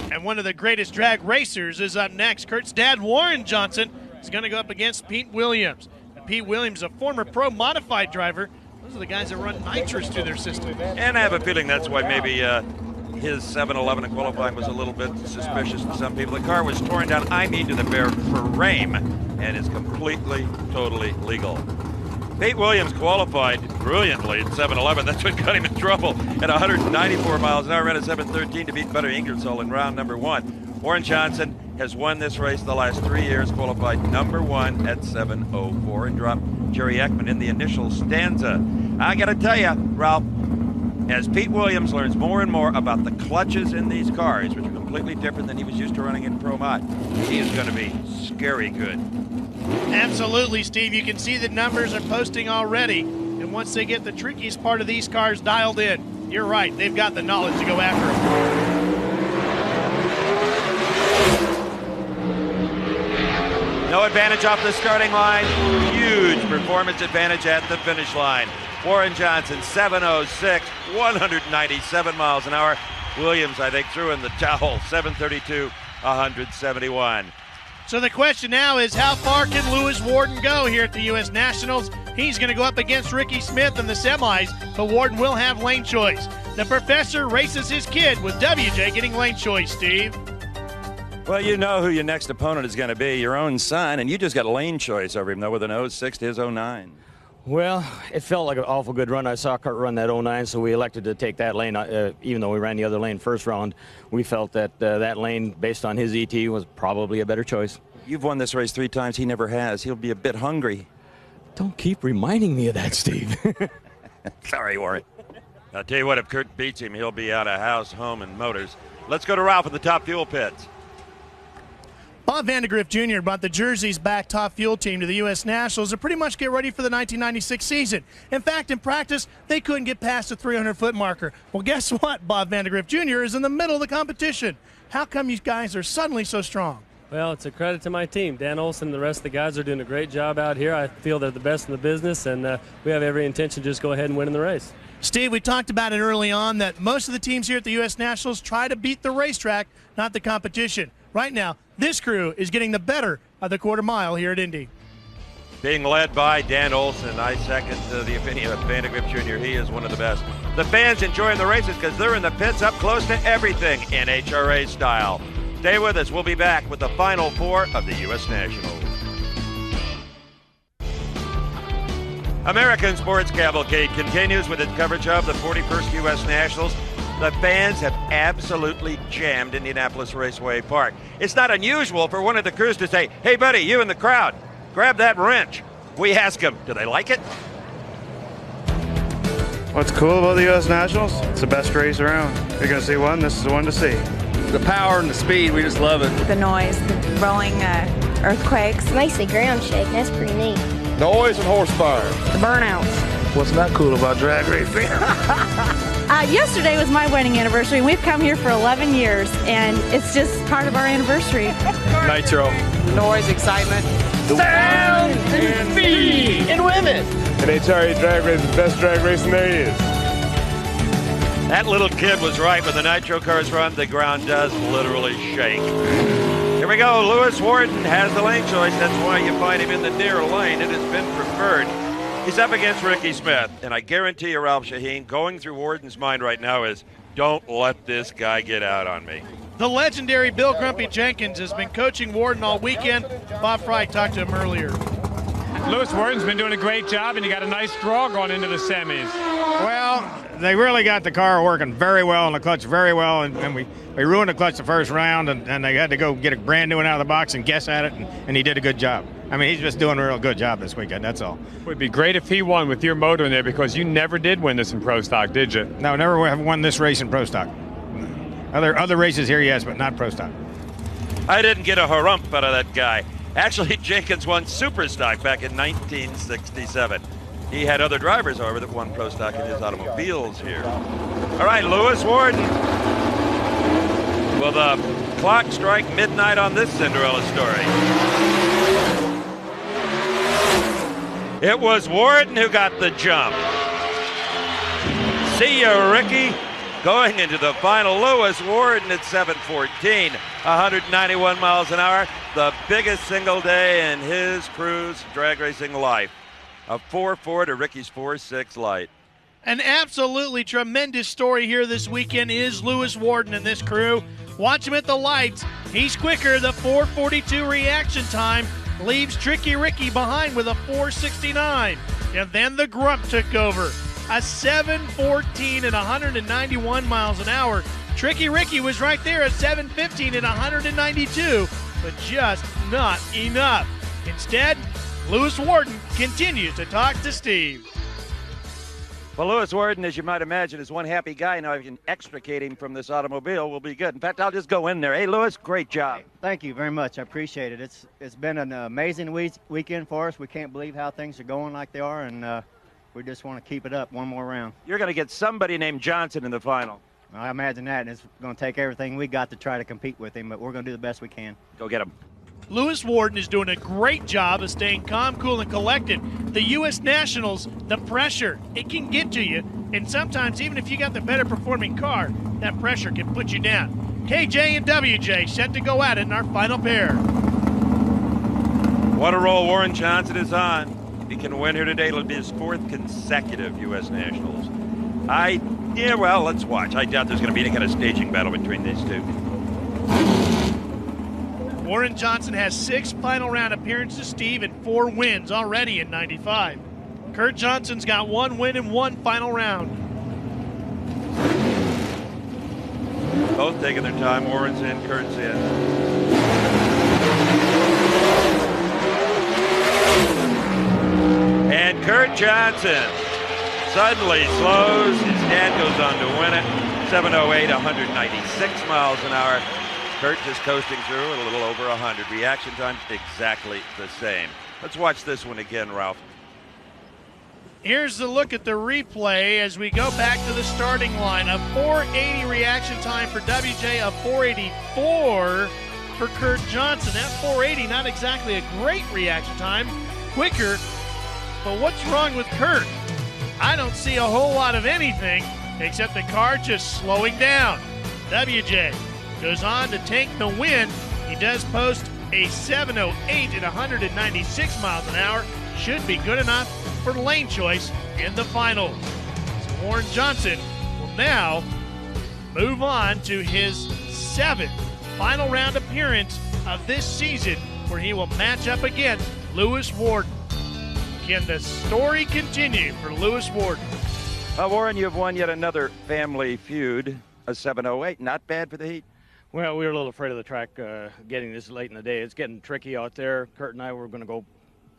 And one of the greatest drag racers is up next. Kurt's dad, Warren Johnson, is going to go up against Pete Williams. And Pete Williams, a former pro modified driver. Those are the guys that run nitrous through their system. And I have a feeling that's why maybe his 7:11 in qualifying was a little bit suspicious to some people. The car was torn down, I mean, to the bare frame, and is completely, totally legal. Pete Williams qualified brilliantly at 7:11. That's what got him in trouble at 194 miles an hour. Ran at 7:13 to beat Butter Ingersoll in round number 1. Warren Johnson has won this race the last 3 years, qualified number 1 at 7:04, and dropped Jerry Ekman in the initial stanza. I got to tell you, Ralph, as Pete Williams learns more and more about the clutches in these cars, which are completely different than he was used to running in Pro Mod, he is going to be scary good. Absolutely, Steve. You can see the numbers are posting already. And once they get the trickiest part of these cars dialed in, you're right, they've got the knowledge to go after them. No advantage off the starting line. Huge performance advantage at the finish line. Warren Johnson, 7:06, 197 miles an hour. Williams, I think, threw in the towel, 7:32, 171. So the question now is, how far can Lewis Worden go here at the U.S. Nationals? He's going to go up against Ricky Smith in the semis, but Worden will have lane choice. The professor races his kid with WJ getting lane choice, Steve. Well, you know who your next opponent is going to be, your own son, and you just got lane choice over him, though, with an 06 to his 09. Well, it felt like an awful good run. I saw Kurt run that 09, so we elected to take that lane. Even though we ran the other lane first round, we felt that that lane, based on his ET, was probably a better choice. You've won this race 3 times. He never has. He'll be a bit hungry. Don't keep reminding me of that, Steve. Sorry, Warren. I'll tell you what, if Kurt beats him, he'll be out of house, home, and motors. Let's go to Ralph at the top fuel pits. Bob Vandegrift Jr. brought the Jersey's back top fuel team to the U.S. Nationals to pretty much get ready for the 1996 season. In fact, in practice, they couldn't get past the 300-foot marker. Well, guess what? Bob Vandegrift Jr. is in the middle of the competition. How come you guys are suddenly so strong? Well, it's a credit to my team. Dan Olson and the rest of the guys are doing a great job out here. I feel they're the best in the business, and we have every intention to just go ahead and win in the race. Steve, we talked about it early on that most of the teams here at the U.S. Nationals try to beat the racetrack, not the competition. Right now, this crew is getting the better of the quarter mile here at Indy. Being led by Dan Olson, I second the opinion of Vandegrift Jr. He is one of the best. The fans enjoying the races because they're in the pits up close to everything, NHRA style. Stay with us. We'll be back with the Final Four of the U.S. Nationals. American Sports Cavalcade continues with its coverage of the 41st U.S. Nationals. The fans have absolutely jammed Indianapolis Raceway Park. It's not unusual for one of the crews to say, "Hey, buddy, you in the crowd, grab that wrench." We ask them, do they like it? What's cool about the U.S. Nationals? It's the best race around. If you're going to see one, this is the one to see. The power and the speed, we just love it. The noise, the rolling earthquakes. It's nice, the ground shake, that's pretty neat. Noise and horsepower. The burnouts. What's not cool about drag racing? Yesterday was my wedding anniversary. We've come here for 11 years, and it's just part of our anniversary. Nitro. Noise, excitement. Sound and speed. And women. NHRA drag race is the best drag racing there is. That little kid was right. When the nitro cars run, the ground does literally shake. Here we go. Lewis Worden has the lane choice. That's why you find him in the near lane. It has been preferred. He's up against Ricky Smith. And I guarantee you, Ralph Shaheen, going through Worden's mind right now is, don't let this guy get out on me. The legendary Bill Grumpy Jenkins has been coaching Worden all weekend. Bob Fry talked to him earlier. Lewis Worden's been doing a great job, and you got a nice draw going into the semis. Well, they really got the car working very well and the clutch very well, and we ruined the clutch the first round, and they had to go get a brand new one out of the box and guess at it, and he did a good job. I mean, he's just doing a real good job this weekend, that's all. It would be great if he won with your motor in there, because you never did win this in Pro Stock, did you? No, never have won this race in Pro Stock. Other races here, yes, but not Pro Stock. I didn't get a harump out of that guy. Actually, Jenkins won Super Stock back in 1967. He had other drivers, however, that won Pro Stock in his automobiles here. All right, Lewis Worden. Will the clock strike midnight on this Cinderella story? It was Worden who got the jump. See ya, Ricky. Going into the final, Lewis Worden at 7:14, 191 miles an hour. The biggest single day in his crew's drag racing life. A 4.4 to Ricky's 4.6 light. An absolutely tremendous story here this weekend is Lewis Worden and this crew. Watch him at the lights. He's quicker. The 4:42 reaction time leaves Tricky Ricky behind with a 4:69. And then the Grump took over. A 7:14 and 191 miles an hour. Tricky Ricky was right there at 7:15 and 192, but just not enough. Instead, Lewis Worden continues to talk to Steve. Well, Lewis Worden, as you might imagine, is one happy guy. Now, if you can extricate him from this automobile, will be good. In fact, I'll just go in there. Hey, Lewis, great job. Thank you very much. I appreciate it. It's been an amazing weekend for us. We can't believe how things are going like they are, and we just want to keep it up one more round. You're going to get somebody named Johnson in the final. I imagine that, and it's going to take everything we got to try to compete with him, but we're going to do the best we can. Go get him. Lewis Warden is doing a great job of staying calm, cool, and collected. The U.S. Nationals, the pressure, it can get to you. And sometimes, even if you got the better performing car, that pressure can put you down. KJ and WJ set to go at it in our final pair. What a roll Warren Johnson is on. If he can win here today, it'll be his 4th consecutive U.S. Nationals. Well, let's watch. I doubt there's going to be any kind of staging battle between these two. Warren Johnson has 6 final round appearances, Steve, and 4 wins already in 95. Kurt Johnson's got 1 win and 1 final round. Both taking their time. Warren's in, Kurt's in. And Kurt Johnson suddenly slows. His dad goes on to win it. 7:08, 196 miles an hour. Kurt just coasting through at a little over 100. Reaction times exactly the same. Let's watch this one again, Ralph. Here's the look at the replay as we go back to the starting line. A 480 reaction time for WJ, a 484 for Kurt Johnson. That 480, not exactly a great reaction time. Quicker, but what's wrong with Kurt? I don't see a whole lot of anything except the car just slowing down. WJ goes on to take the win. He does post a 7:08 at 196 miles an hour. Should be good enough for lane choice in the finals. So Warren Johnson will now move on to his 7th final round appearance of this season, where he will match up against Lewis Warden. Can the story continue for Lewis Warden? Warren, you've won yet another family feud, a 7:08. Not bad for the Heat. Well, we were a little afraid of the track getting this late in the day. It's getting tricky out there. Kurt and I were going to go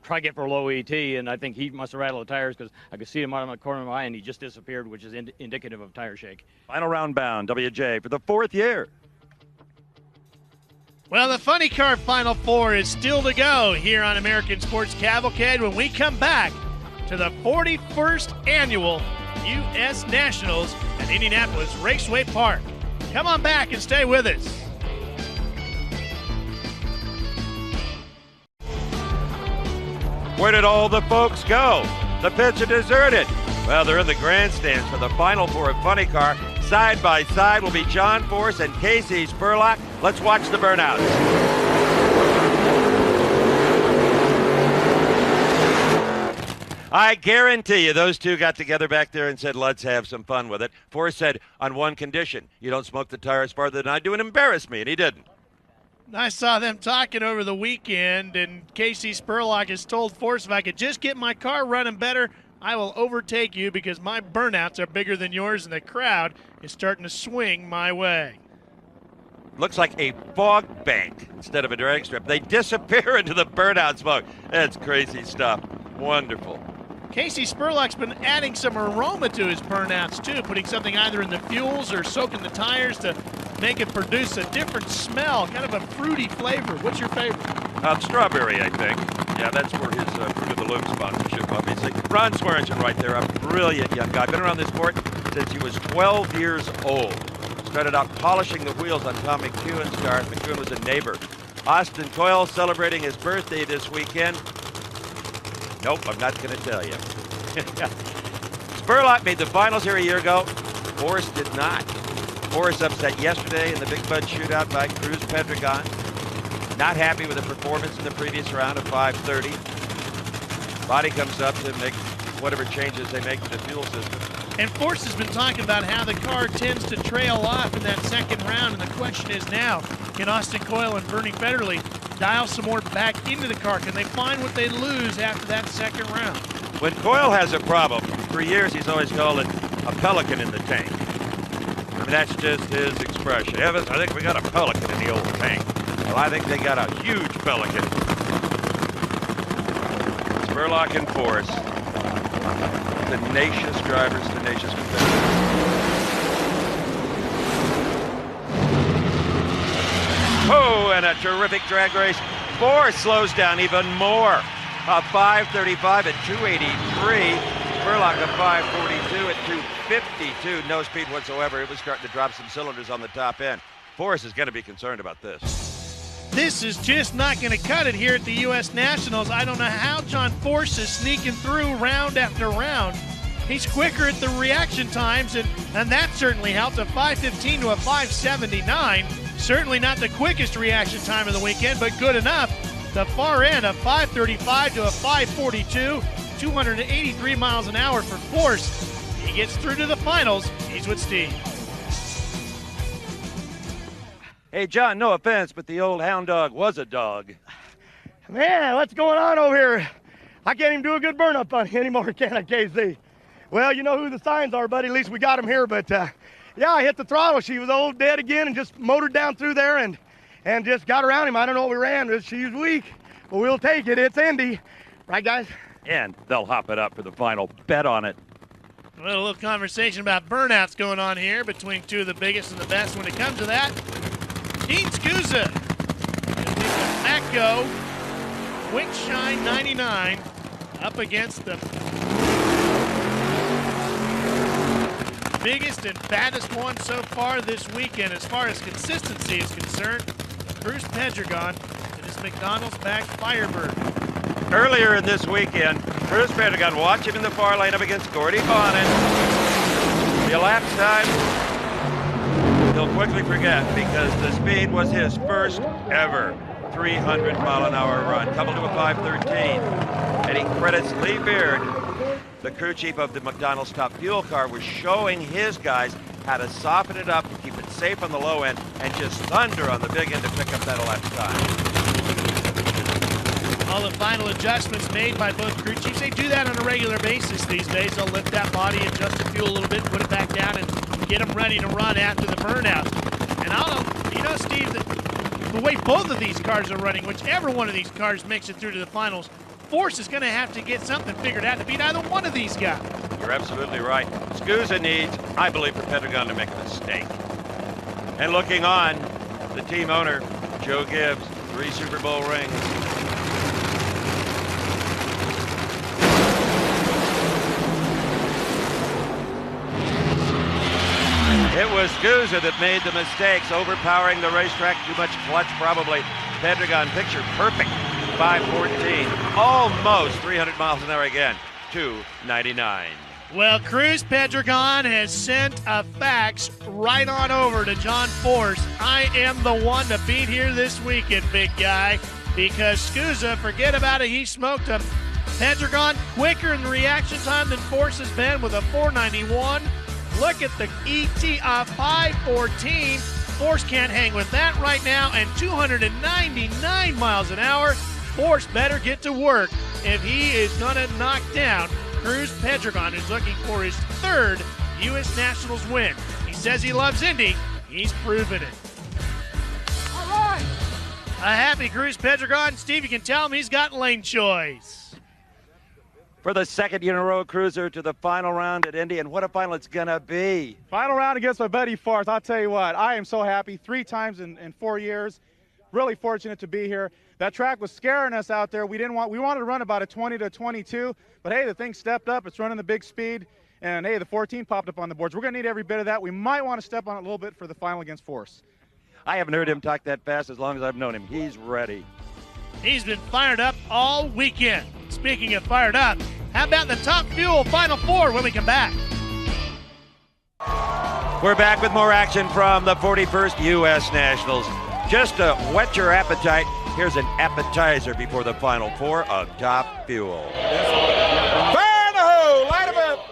try to get for low ET, and I think he must have rattled the tires because I could see him out of my corner of my eye, and he just disappeared, which is indicative of tire shake. Final round bound, WJ, for the 4th year. Well, the Funny Car Final Four is still to go here on American Sports Cavalcade when we come back to the 41st Annual U.S. Nationals at Indianapolis Raceway Park. Come on back and stay with us. Where did all the folks go? The pits are deserted. Well, they're in the grandstands for the Final Four of Funny Car. Side by side will be John Force and Casey Spurlock. Let's watch the burnouts. I guarantee you those two got together back there and said, let's have some fun with it. Force said, on one condition, you don't smoke the tires farther than I do and embarrass me, and he didn't. I saw them talking over the weekend, and Casey Spurlock has told Force, if I could just get my car running better, I will overtake you because my burnouts are bigger than yours, and the crowd is starting to swing my way. Looks like a fog bank instead of a drag strip. They disappear into the burnout smoke. That's crazy stuff. Wonderful. Casey Spurlock's been adding some aroma to his burnouts, too, putting something either in the fuels or soaking the tires to make it produce a different smell, kind of a fruity flavor. What's your favorite? Strawberry, I think. Yeah, that's where his Fruit of the Loom sponsorship, obviously. Ron Swearingen right there, a brilliant young guy. Been around this sport since he was 12 years old. Started out polishing the wheels on Tom McEwen's car. McEwen was a neighbor. Austin Coyle celebrating his birthday this weekend. Nope, I'm not going to tell you. Spurlock made the finals here a year ago. Force did not. Force upset yesterday in the Big Bud shootout by Cruz Pedregon. Not happy with the performance in the previous round of 5:30. Body comes up to make whatever changes they make to the fuel system. And Force has been talking about how the car tends to trail off in that second round, and the question is now, can Austin Coyle and Bernie Federley dial some more back into the car? Can they find what they lose after that second round? When Coyle has a problem, for years he's always called it a pelican in the tank. I mean, that's just his expression. Evans, I think we got a pelican in the old tank. Well, I think they got a huge pelican. Spurlock and Force. Tenacious drivers, tenacious competitors. Oh, and a terrific drag race. Force slows down even more. A 5:35 at 283. Spurlock a 5:42 at 252. No speed whatsoever. It was starting to drop some cylinders on the top end. Force is going to be concerned about this. This is just not going to cut it here at the U.S. Nationals. I don't know how John Force is sneaking through round after round. He's quicker at the reaction times, and that certainly helped. A 5:15 to a 5:79. Certainly not the quickest reaction time of the weekend, but good enough. The far end, a 5:35 to a 5:42. 283 miles an hour for Force. He gets through to the finals. He's with Steve. Hey, John, no offense, but the old hound dog was a dog. Man, what's going on over here? I can't even do a good burn-up on anymore, can I, KZ? Well, you know who the signs are, buddy. At least we got them here. But, yeah, I hit the throttle. She was old dead again and just motored down through there and just got around him. I don't know what we ran. She was weak, but we'll take it. It's Indy. Right, guys? And they'll hop it up for the final. Bet on it. Well, a little conversation about burnouts going on here between two of the biggest and the best when it comes to that. Dean Scusa, Matco, Quick Shine 99, up against the biggest and baddest one so far this weekend as far as consistency is concerned, Cruz Pedregon and his McDonald's-backed Firebird. Earlier in this weekend, Cruz Pedregon, watch him in the far lane up against Gordy Bonnet. The elapsed time, he'll quickly forget because the speed was his first ever 300-mile-an-hour run, coupled to a 5:13. And he credits Lee Beard, the crew chief of the McDonald's Top Fuel car, was showing his guys how to soften it up to keep it safe on the low end and just thunder on the big end to pick up that elapsed time. All the final adjustments made by both crew chiefs. They do that on a regular basis these days. They'll lift that body, adjust the fuel a little bit, put it back down, and get them ready to run after the burnout. And Steve, the way both of these cars are running, whichever one of these cars makes it through to the finals, Force is going to have to get something figured out to beat either one of these guys. You're absolutely right. Scusa needs, I believe, for Pedregon to make a mistake. And looking on, the team owner, Joe Gibbs, 3 Super Bowl rings. It was Scusa that made the mistakes, overpowering the racetrack, too much clutch probably. Pedregon picture perfect, 5:14, almost 300 miles an hour again, 2:99. Well, Cruz Pedregon has sent a fax right on over to John Force. I am the one to beat here this weekend, big guy, because Scusa, forget about it, he smoked him. Pedregon quicker in the reaction time than Force has been with a 491. Look at the ET of 5:14. Force can't hang with that right now, and 299 miles an hour. Force better get to work if he is going to knock down Cruz Pedregon, who's looking for his 3rd U.S. Nationals win. He says he loves Indy. He's proven it. All right. A happy Cruz Pedregon. Steve, you can tell him he's got lane choice. For the 2nd year in a row, Cruiser to the final round at Indy, and what a final it's going to be. Final round against my buddy Force. I'll tell you what, I am so happy. 3 times in 4 years. Really fortunate to be here. That track was scaring us out there. We wanted to run about a 20 to 22, but hey, the thing stepped up. It's running the big speed, and hey, the 14 popped up on the boards. We're going to need every bit of that. We might want to step on it a little bit for the final against Force. I haven't heard him talk that fast as long as I've known him. He's ready. He's been fired up all weekend. Speaking of fired up, how about the Top Fuel Final 4 when we come back? We're back with more action from the 41st U.S. Nationals. Just to whet your appetite, here's an appetizer before the Final 4 of Top Fuel. Fire in the hole! Light 'em up!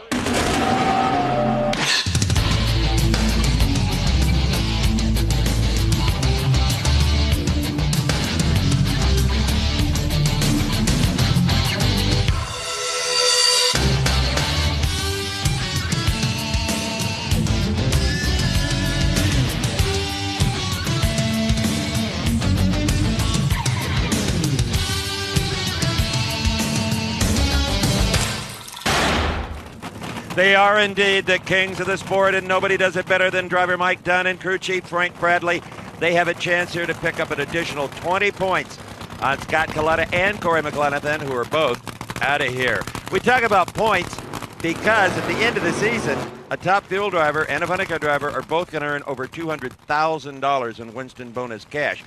They are indeed the kings of the sport, and nobody does it better than driver Mike Dunn and crew chief Frank Bradley. They have a chance here to pick up an additional 20 points on Scott Colletta and Corey McLenathan, who are both out of here. We talk about points because at the end of the season, a Top Fuel driver and a funny car driver are both going to earn over $200,000 in Winston bonus cash.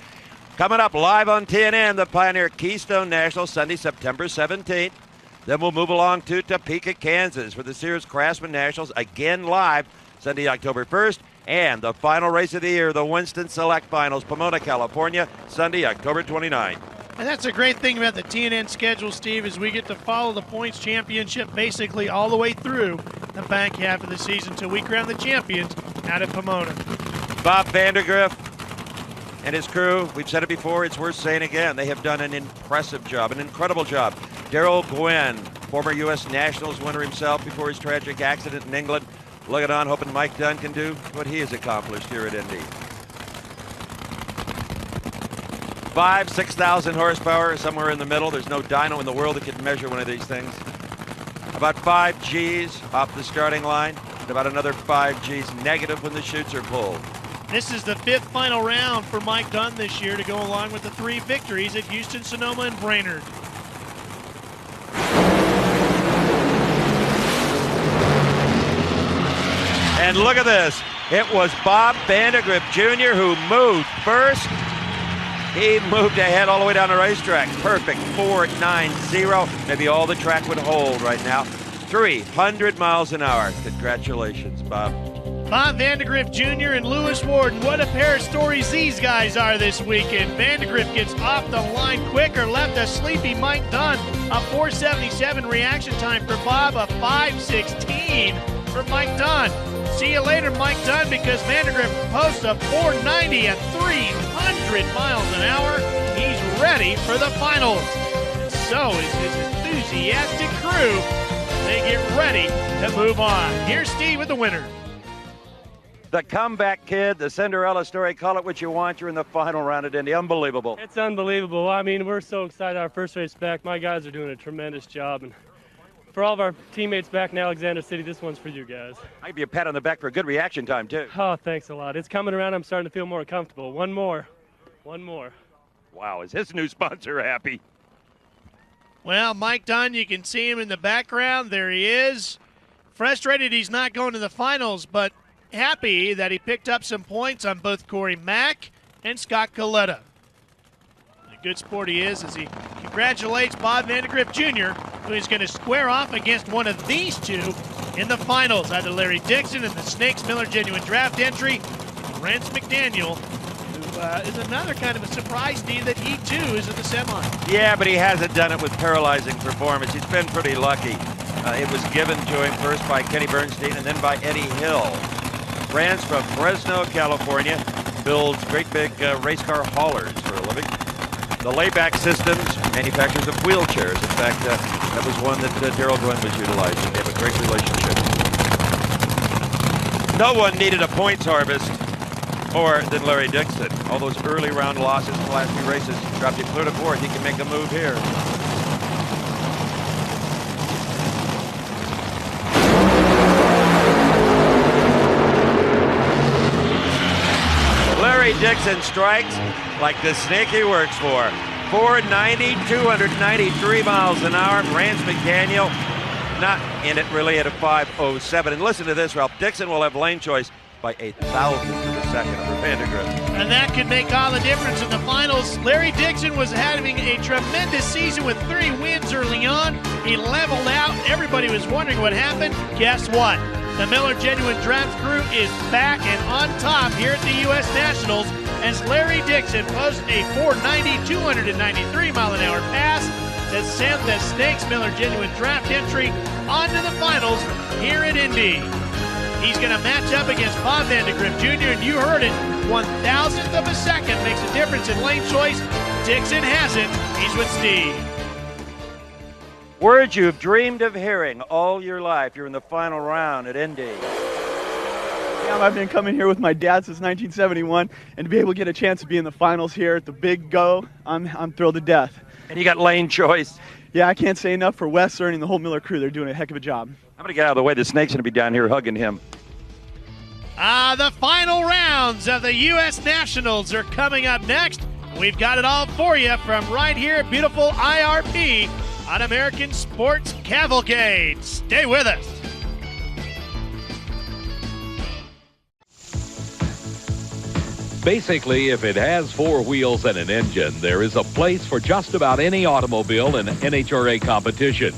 Coming up live on TNN, the Pioneer Keystone Nationals, Sunday, September 17th. Then we'll move along to Topeka, Kansas for the Sears Craftsman Nationals, again live Sunday, October 1st. And the final race of the year, the Winston Select Finals, Pomona, California, Sunday, October 29th. And that's a great thing about the TNN schedule, Steve, is we get to follow the points championship basically all the way through the back half of the season until we crown the champions out of Pomona. Bob Vandergriff and his crew, we've said it before, it's worth saying again, they have done an impressive job, an incredible job. Darrell Gwynn, former U.S. Nationals winner himself before his tragic accident in England, looking on, hoping Mike Dunn can do what he has accomplished here at Indy. 6,000 horsepower, somewhere in the middle. There's no dyno in the world that can measure one of these things. About 5 Gs off the starting line, and about another 5 Gs negative when the chutes are pulled. This is the 5th final round for Mike Dunn this year to go along with the 3 victories at Houston, Sonoma, and Brainerd. And look at this. It was Bob Vandergriff Jr. who moved first. He moved ahead all the way down the racetrack. Perfect 4.90. Maybe all the track would hold right now. 300 miles an hour. Congratulations, Bob. Bob Vandergriff Jr. and Lewis Warden. What a pair of stories these guys are this weekend. Vandergriff gets off the line quicker, left a sleepy Mike Dunn. A 4.77 reaction time for Bob, a 5.16 for Mike Dunn. See you later, Mike Dunn, because Vandergriff posts a 4.90 at 300 miles an hour. He's ready for the finals. And so is his enthusiastic crew. They get ready to move on. Here's Steve with the winner. The comeback kid, the Cinderella story, call it what you want. You're in the final round at Indy. Unbelievable. It's unbelievable. I mean, we're so excited. Our first race back. My guys are doing a tremendous job. And for all of our teammates back in Alexander City, this one's for you guys. I'll give you a pat on the back for a good reaction time, too. Oh, thanks a lot. It's coming around. I'm starting to feel more comfortable. One more. Wow, is his new sponsor happy? Well, Mike Dunn, you can see him in the background. There he is. Frustrated he's not going to the finals, but happy that he picked up some points on both Corey Mack and Scott Coletta. A good sport he is as he congratulates Bob Vandergriff Jr., who is going to square off against one of these two in the finals, either Larry Dixon in the Snakes Miller Genuine Draft entry, or Rance McDaniel, who is another kind of a surprise, Steve, that he too is in the semi. Yeah, but he hasn't done it with paralyzing performance. He's been pretty lucky. It was given to him first by Kenny Bernstein and then by Eddie Hill. Rance from Fresno, California, builds great big race car haulers for a living. The layback systems, manufacturers of wheelchairs. In fact, that was one that Darrell Gwynn was utilizing. They have a great relationship. No one needed a points harvest more than Larry Dixon. All those early round losses in the last few races dropped you clear to 4th. He can make a move here. Larry Dixon strikes like the snake he works for. 490, 293 miles an hour. Rance McDaniel not in it really at a 5.07. And listen to this, Ralph. Dixon will have lane choice by 1,000th of a second over Vandergriff. And that could make all the difference in the finals. Larry Dixon was having a tremendous season with 3 wins early on. He leveled out. Everybody was wondering what happened. Guess what? The Miller Genuine Draft crew is back and on top here at the U.S. Nationals as Larry Dixon posts a 490, 293 mile an hour pass to send the Snakes Miller Genuine Draft entry onto the finals here at Indy. He's going to match up against Bob Vandergriff Jr., and you heard it, 1,000th of a second makes a difference in lane choice. Dixon has it. He's with Steve. Words you've dreamed of hearing all your life. You're in the final round at Indy. I've been coming here with my dad since 1971, and to be able to get a chance to be in the finals here at the big go, I'm thrilled to death. And you got lane choice. Yeah, I can't say enough for Wes, Ernie, and the whole Miller crew. They're doing a heck of a job. I'm going to get out of the way. The Snake's going to be down here hugging him. The final rounds of the U.S. Nationals are coming up next. We've got it all for you from right here at beautiful IRP on American Sports Cavalcade. Stay with us. Basically, if it has 4 wheels and an engine, there is a place for just about any automobile in NHRA competition.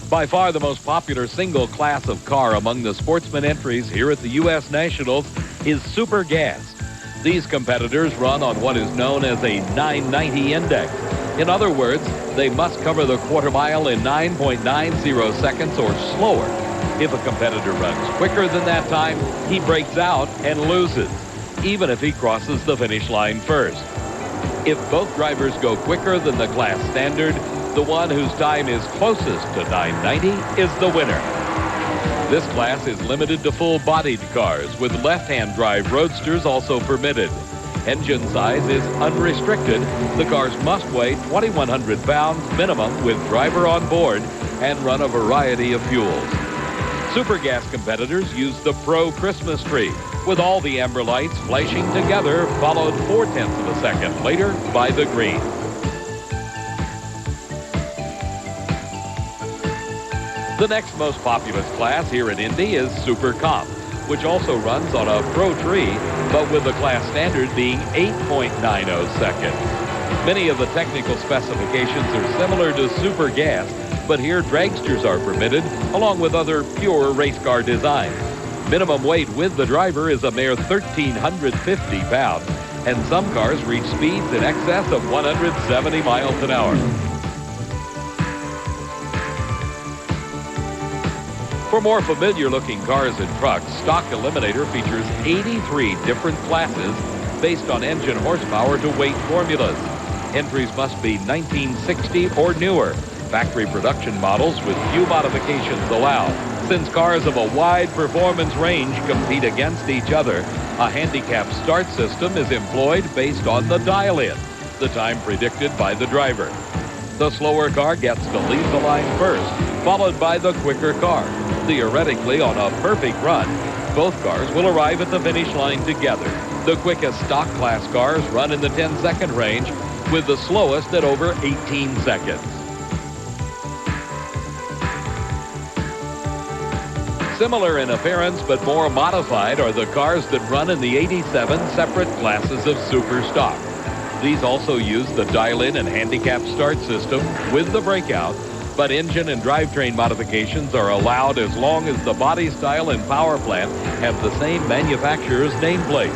By far the most popular single class of car among the Sportsman entries here at the U.S. Nationals is Super Gas. These competitors run on what is known as a 990 index. In other words, they must cover the quarter mile in 9.90 seconds or slower. If a competitor runs quicker than that time, he breaks out and loses, even if he crosses the finish line first. If both drivers go quicker than the class standard, the one whose time is closest to 990 is the winner. This class is limited to full-bodied cars, with left-hand drive roadsters also permitted. Engine size is unrestricted. The cars must weigh 2,100 pounds minimum with driver on board and run a variety of fuels. Super Gas competitors use the Pro Christmas tree, with all the amber lights flashing together, followed 0.4 of a second later by the green. The next most populous class here in Indy is Super Comp, which also runs on a Pro tree, but with the class standard being 8.90 seconds. Many of the technical specifications are similar to Super Gas, but here dragsters are permitted, along with other pure race car designs. Minimum weight with the driver is a mere 1,350 pounds, and some cars reach speeds in excess of 170 miles an hour. For more familiar-looking cars and trucks, Stock Eliminator features 83 different classes based on engine horsepower to weight formulas. Entries must be 1960 or newer. Factory production models with few modifications allowed. Since cars of a wide performance range compete against each other, a handicap start system is employed based on the dial-in, the time predicted by the driver. The slower car gets to leave the line first, followed by the quicker car. Theoretically, on a perfect run, both cars will arrive at the finish line together. The quickest stock class cars run in the 10-second range, with the slowest at over 18 seconds. Similar in appearance but more modified are the cars that run in the 87 separate classes of Super Stock. These also use the dial-in and handicap start system with the breakout, but engine and drivetrain modifications are allowed as long as the body style and power plant have the same manufacturer's nameplate.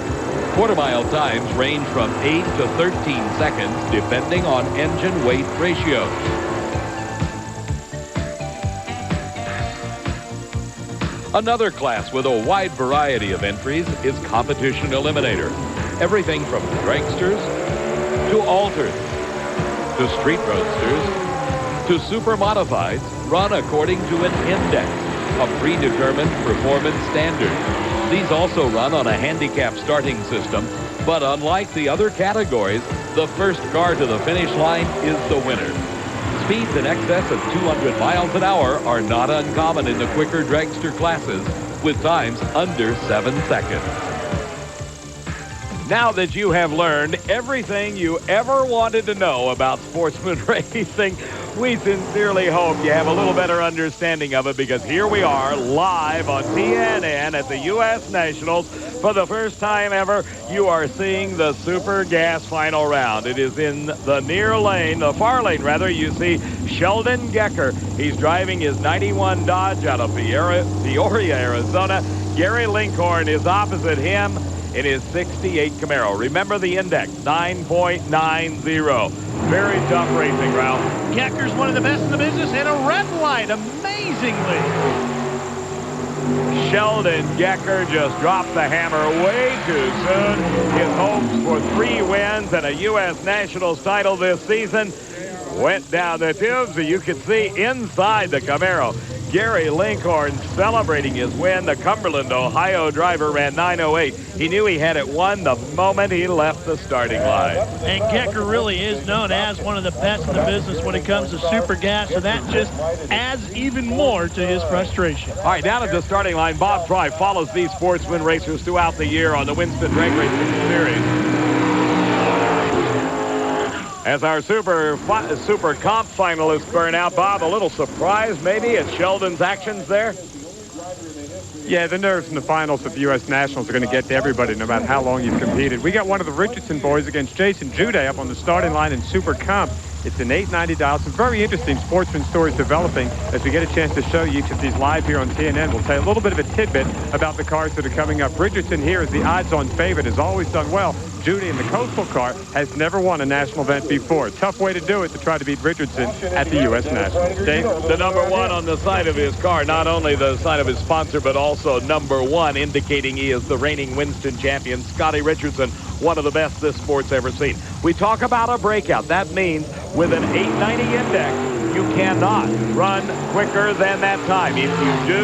Quarter-mile times range from 8 to 13 seconds depending on engine weight ratios. Another class with a wide variety of entries is Competition Eliminator. Everything from dragsters to alters to street roadsters to super modifieds run according to an index, a predetermined performance standard. These also run on a handicap starting system, but unlike the other categories, the first car to the finish line is the winner. Speeds in excess of 200 miles an hour are not uncommon in the quicker dragster classes, with times under 7 seconds. Now that you have learned everything you ever wanted to know about sportsman racing, we sincerely hope you have a little better understanding of it, because here we are live on TNN at the U.S. Nationals. For the first time ever, you are seeing the Super Gas final round. It is in the near lane, the far lane rather. You see Sheldon Gecker. He's driving his 91 Dodge out of Peoria, Arizona. Gary Linkhorn is opposite him in his 68 Camaro. Remember the index, 9.90. Very tough racing, Ralph. Gecker's one of the best in the business in a red light, amazingly. Sheldon Gecker just dropped the hammer way too soon. His hopes for 3 wins and a U.S. Nationals title this season went down the tubes. You can see inside the Camaro, Gary Linkhorn celebrating his win. The Cumberland, Ohio driver ran 9:08. He knew he had it won the moment he left the starting line. And Gecker really is known as one of the best in the business when it comes to Super Gas, so that just adds even more to his frustration. All right, down at the starting line, Bob Fry follows these sportsman racers throughout the year on the Winston Drag Racing Series. As our Super Comp finalists burn out, Bob, a little surprised maybe at Sheldon's actions there? Yeah, the nerves in the finals of the U.S. Nationals are going to get to everybody no matter how long you've competed. We got one of the Richardson boys against Jason Juday up on the starting line in Super Comp. It's an 890 dial. Some very interesting Sportsman stories developing as we get a chance to show you each of these live here on TNN. We'll tell you a little bit of a tidbit about the cars that are coming up. Richardson here is the odds-on favorite, has always done well. Judy in the Coastal car has never won a national event before. Tough way to do it to try to beat Richardson at the U.S. Nationals. Dave? The number one on the side of his car, not only the side of his sponsor, but also number one, indicating he is the reigning Winston champion, Scotty Richardson, one of the best this sport's ever seen. We talk about a breakout. That means with an 890 index, you cannot run quicker than that time. If you do,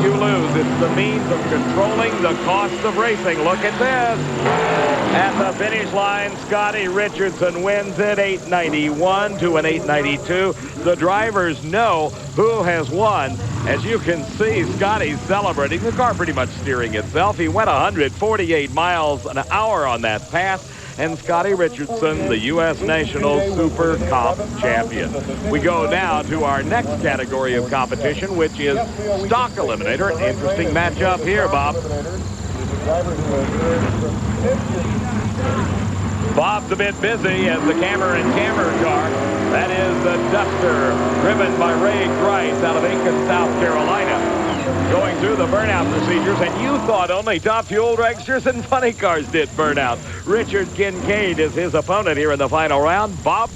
you lose. It's the means of controlling the cost of racing. Look at this. At the finish line, Scotty Richardson wins it 891 to an 892. The drivers know who has won. As you can see, Scotty's celebrating. The car pretty much steering itself. He went 148 miles an hour on that pass. And Scotty Richardson, the U.S. Nationals Super Comp champion. We go now to our next category of competition, which is stock eliminator. An interesting matchup here, Bob. Bob's a bit busy as the Cameron car. That is the Duster, driven by Ray Grice out of Aiken, South Carolina. Going through the burnout procedures, and you thought only top fuel dragsters and funny cars did burnout. Richard Kincaid is his opponent here in the final round. Bob?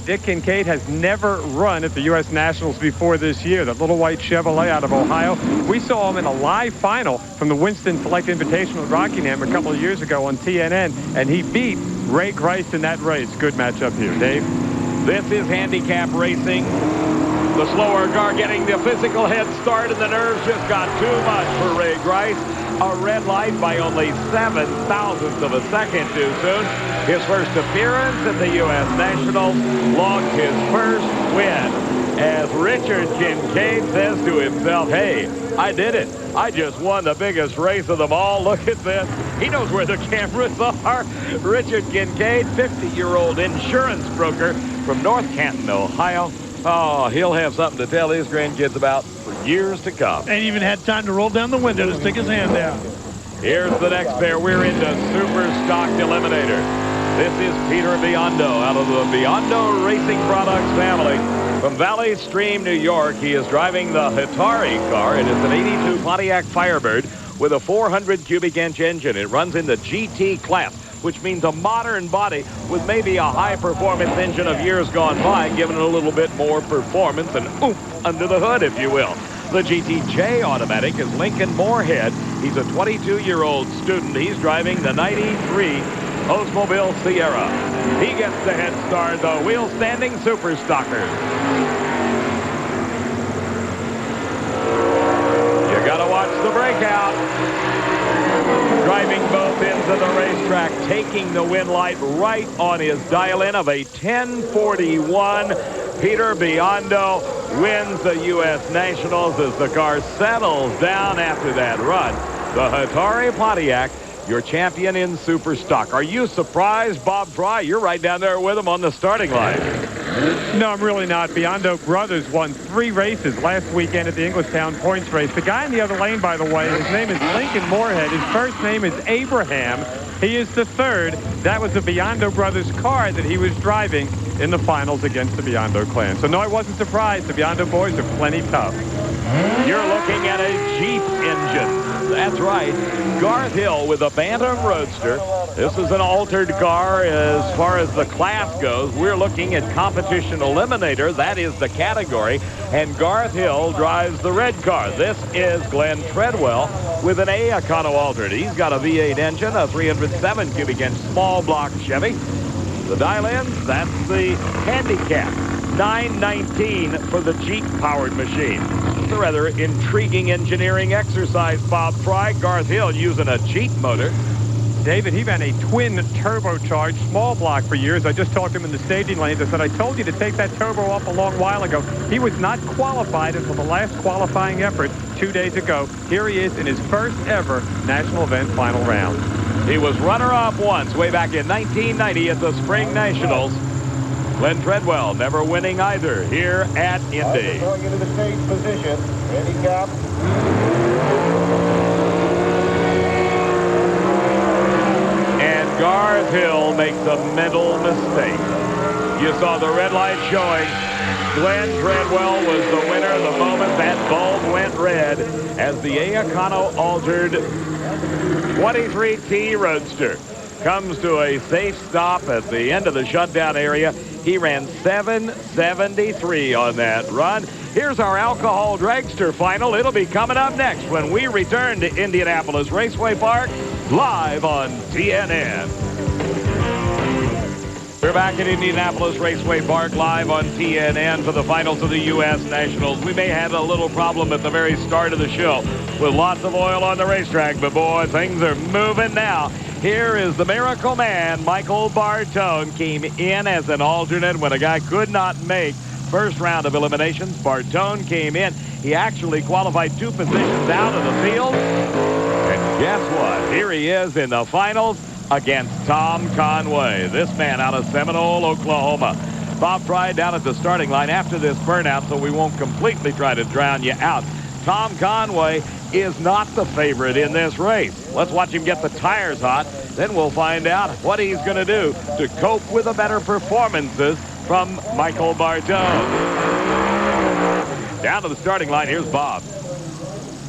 Dick Kincaid has never run at the U.S. Nationals before this year. That little white Chevrolet out of Ohio. We saw him in a live final from the Winston Select Invitational at Rockingham a couple of years ago on TNN, and he beat Ray Grice in that race. Good matchup here. Dave? This is handicap racing. The slower car getting the physical head start, and the nerves just got too much for Ray Grice. A red light by only 7 thousandths of a second too soon. His first appearance at the U.S. Nationals logged his first win. As Richard Kincaid says to himself, hey, I did it. I just won the biggest race of them all. Look at this. He knows where the cameras are. Richard Kincaid, 50-year-old insurance broker from North Canton, Ohio. Oh, he'll have something to tell his grandkids about for years to come. And even had time to roll down the window to stick his hand down. Here's the next pair. We're into Super Stock Eliminator. This is Peter Biondo out of the Biondo Racing Products family. From Valley Stream, New York, he is driving the Hitari car. It is an 82 Pontiac Firebird with a 400 cubic inch engine. It runs in the GT class, which means a modern body with maybe a high-performance engine of years gone by, giving it a little bit more performance and oomph under the hood, if you will. The GTJ automatic is Lincoln Moorhead. He's a 22-year-old student. He's driving the 93 Oldsmobile Sierra. He gets the head start, the wheel-standing Super Stockers. You gotta watch the breakout. Driving both ends of the racetrack, taking the win light right on his dial-in of a 1041. Peter Biondo wins the U.S. Nationals as the car settles down after that run. The Hitari Pontiac, your champion in Super Stock. Are you surprised, Bob Fry? You're right down there with him on the starting line. No, I'm really not. Biondo Brothers won 3 races last weekend at the Englishtown Points race. The guy in the other lane, by the way, his name is Lincoln Moorhead. His first name is Abraham. He is the third. That was the Biondo Brothers car that he was driving in the finals against the Biondo clan. So no, I wasn't surprised. The Biondo boys are plenty tough. You're looking at a Jeep engine. That's right. Garth Hill with a Bantam Roadster. This is an altered car as far as the class goes. We're looking at competition eliminator. That is the category. And Garth Hill drives the red car. This is Glenn Treadwell with an A Econo altered. He's got a V8 engine, a 307 cubic inch small block Chevy. The dial-ins, that's the handicap. 919 for the Jeep-powered machine. It's a rather intriguing engineering exercise, Bob Fry. Garth Hill using a Jeep motor. David, he ran a twin turbocharged small block for years. I just talked to him in the staging lanes. I said, I told you to take that turbo up a long while ago. He was not qualified until the last qualifying effort 2 days ago. Here he is in his first ever national event final round. He was runner-up once way back in 1990 at the Spring Nationals. Glenn Treadwell never winning either here at Indy. Going into the stage position, handicap Garth Hill makes a mental mistake. You saw the red light showing. Glenn Treadwell was the winner the moment that bulb went red as the Iacono altered 23T Roadster comes to a safe stop at the end of the shutdown area. He ran 7:73 on that run. Here's our alcohol dragster final. It'll be coming up next when we return to Indianapolis Raceway Park live on TNN. We're back at Indianapolis Raceway Park live on TNN for the finals of the U.S. Nationals. We may have a little problem at the very start of the show with lots of oil on the racetrack, but boy, things are moving now. Here is the Miracle Man. Michael Bartone came in as an alternate when a guy could not make first round of eliminations. Bartone came in. He actually qualified 2 positions out of the field. And guess what? Here he is in the finals against Tom Conway. This man out of Seminole, Oklahoma. Bob Pride down at the starting line after this burnout, so we won't completely try to drown you out. Tom Conway is not the favorite in this race. Let's watch him get the tires hot. Then we'll find out what he's going to do to cope with the better performances from Michael Bartone. Down to the starting line, here's Bob.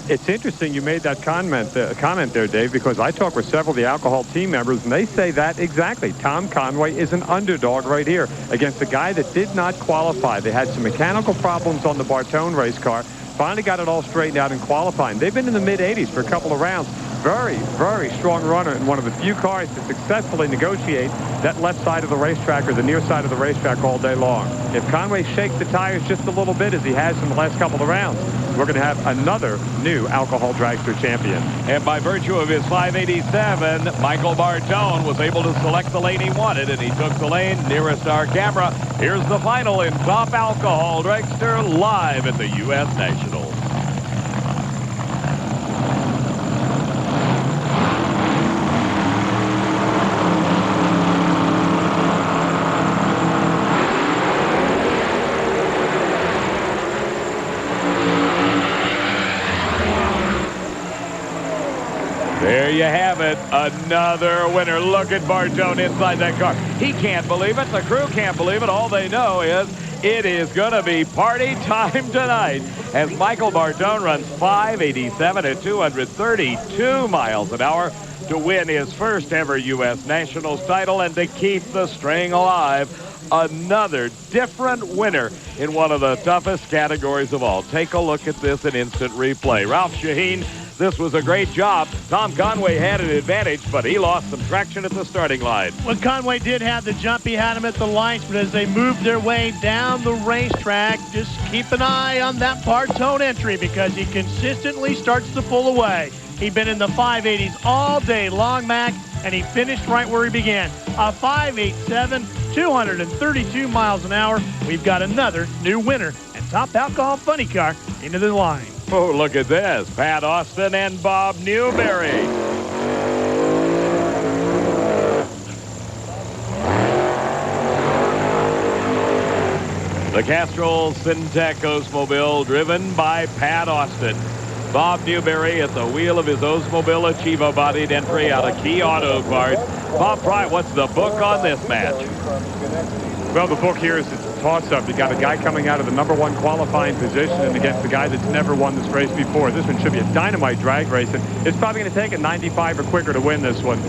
It's interesting you made that comment there, Dave, because I talked with several of the alcohol team members, and they say that exactly. Tom Conway is an underdog right here against a guy that did not qualify. They had some mechanical problems on the Bartone race car. Finally got it all straightened out in qualifying. They've been in the mid-80s for a couple of rounds. Very, very strong runner and one of the few cars to successfully negotiate that left side of the racetrack or the near side of the racetrack all day long. If Conway shakes the tires just a little bit as he has in the last couple of rounds, we're going to have another new alcohol dragster champion. And by virtue of his 587, Michael Bartone was able to select the lane he wanted, and he took the lane nearest our camera. Here's the final in Top Alcohol Dragster live at the U.S. Nationals. There you have it, another winner. Look at Bartone inside that car. He can't believe it. The crew can't believe it. All they know is it is going to be party time tonight as Michael Bartone runs 587 at 232 miles an hour to win his first ever U.S. Nationals title and to keep the string alive. Another different winner in one of the toughest categories of all. Take a look at this in instant replay. Ralph Shaheen, this was a great job. Tom Conway had an advantage, but he lost some traction at the starting line. Well, Conway did have the jump. He had him at the lights, but as they moved their way down the racetrack, just keep an eye on that Bartone entry because he consistently starts to pull away. He'd been in the 580s all day long, Mac, and he finished right where he began. A 587, 232 miles an hour. We've got another new winner and Top Alcohol Funny Car into the line. Oh, look at this. Pat Austin and Bob Newberry. The Castrol Syntec Oldsmobile driven by Pat Austin. Bob Newberry at the wheel of his Oldsmobile Achieva-bodied entry out of Key Auto Parts. Bob Pry, what's the book on this match? Well, the book here is a toss-up. You got a guy coming out of the #1 qualifying position and against the guy that's never won this race before. This one should be a dynamite drag race, and it's probably going to take a 95 or quicker to win this one.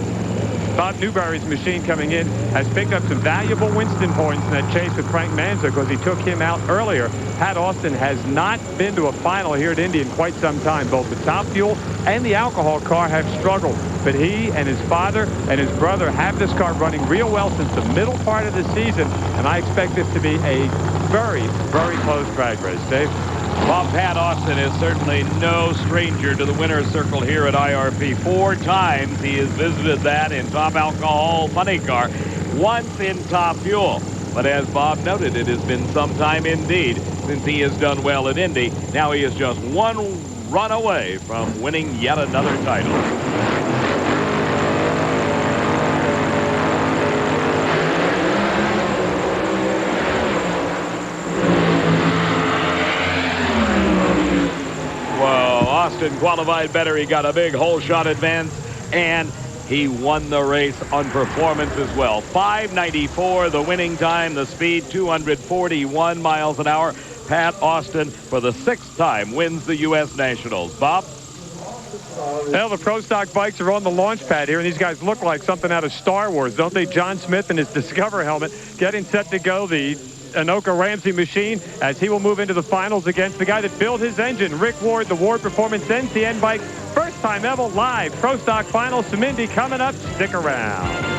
Bob Newberry's machine coming in has picked up some valuable Winston points in that chase with Frank Manza because he took him out earlier. Pat Austin has not been to a final here at Indy in quite some time. Both the Top Fuel and the alcohol car have struggled, but he and his father and his brother have this car running real well since the middle part of the season, and I expect this to be a very, very close drag race. Dave? Well, Pat Austin is certainly no stranger to the winner's circle here at IRP. 4 times he has visited that in Top Alcohol Funny Car, once in Top Fuel. But as Bob noted, it has been some time indeed since he has done well at Indy. Now he is just one run away from winning yet another title. Austin qualified better. He got a big hole shot advance, and he won the race on performance as well. 5:94 the winning time, the speed 241 miles an hour. Pat Austin, for the 6th time, wins the U.S. Nationals. Bob? Well, the Pro Stock bikes are on the launch pad here, and these guys look like something out of Star Wars, don't they? John Smith in his Discover helmet getting set to go. The Anoka Ramsey machine as he will move into the finals against the guy that built his engine, Rick Ward, the Ward Performance NCN bike. First time ever live Pro Stock Finals. Samindi coming up. Stick around.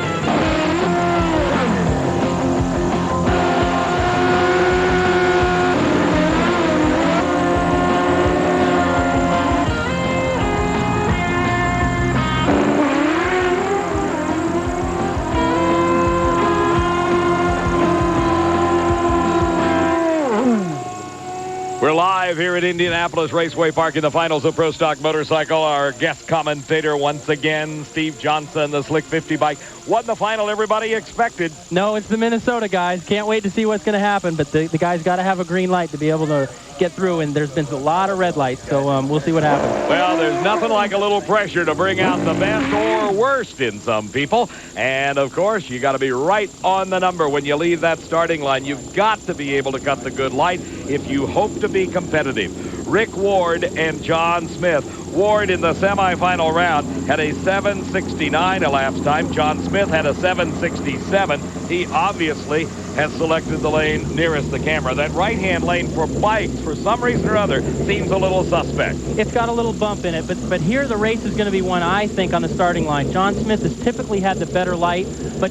We're live here at Indianapolis Raceway Park in the finals of Pro Stock Motorcycle. Our guest commentator once again, Steve Johnson, the Slick 50 bike. Won the final everybody expected. No, it's the Minnesota guys. Can't wait to see what's going to happen, but the guys got to have a green light to be able to get through, and there's been a lot of red lights, so we'll see what happens. Well, there's nothing like a little pressure to bring out the best or worst in some people, and of course, you got to be right on the number when you leave that starting line. You've got to be able to cut the good light if you hope to be competitive. Rick Ward and John Smith. Ward in the semifinal round had a 7:69 elapsed time. John Smith had a 7:67. He obviously has selected the lane nearest the camera. That right-hand lane for bikes, for some reason or other, seems a little suspect. It's got a little bump in it, but here the race is going to be one, I think, on the starting line. John Smith has typically had the better light, but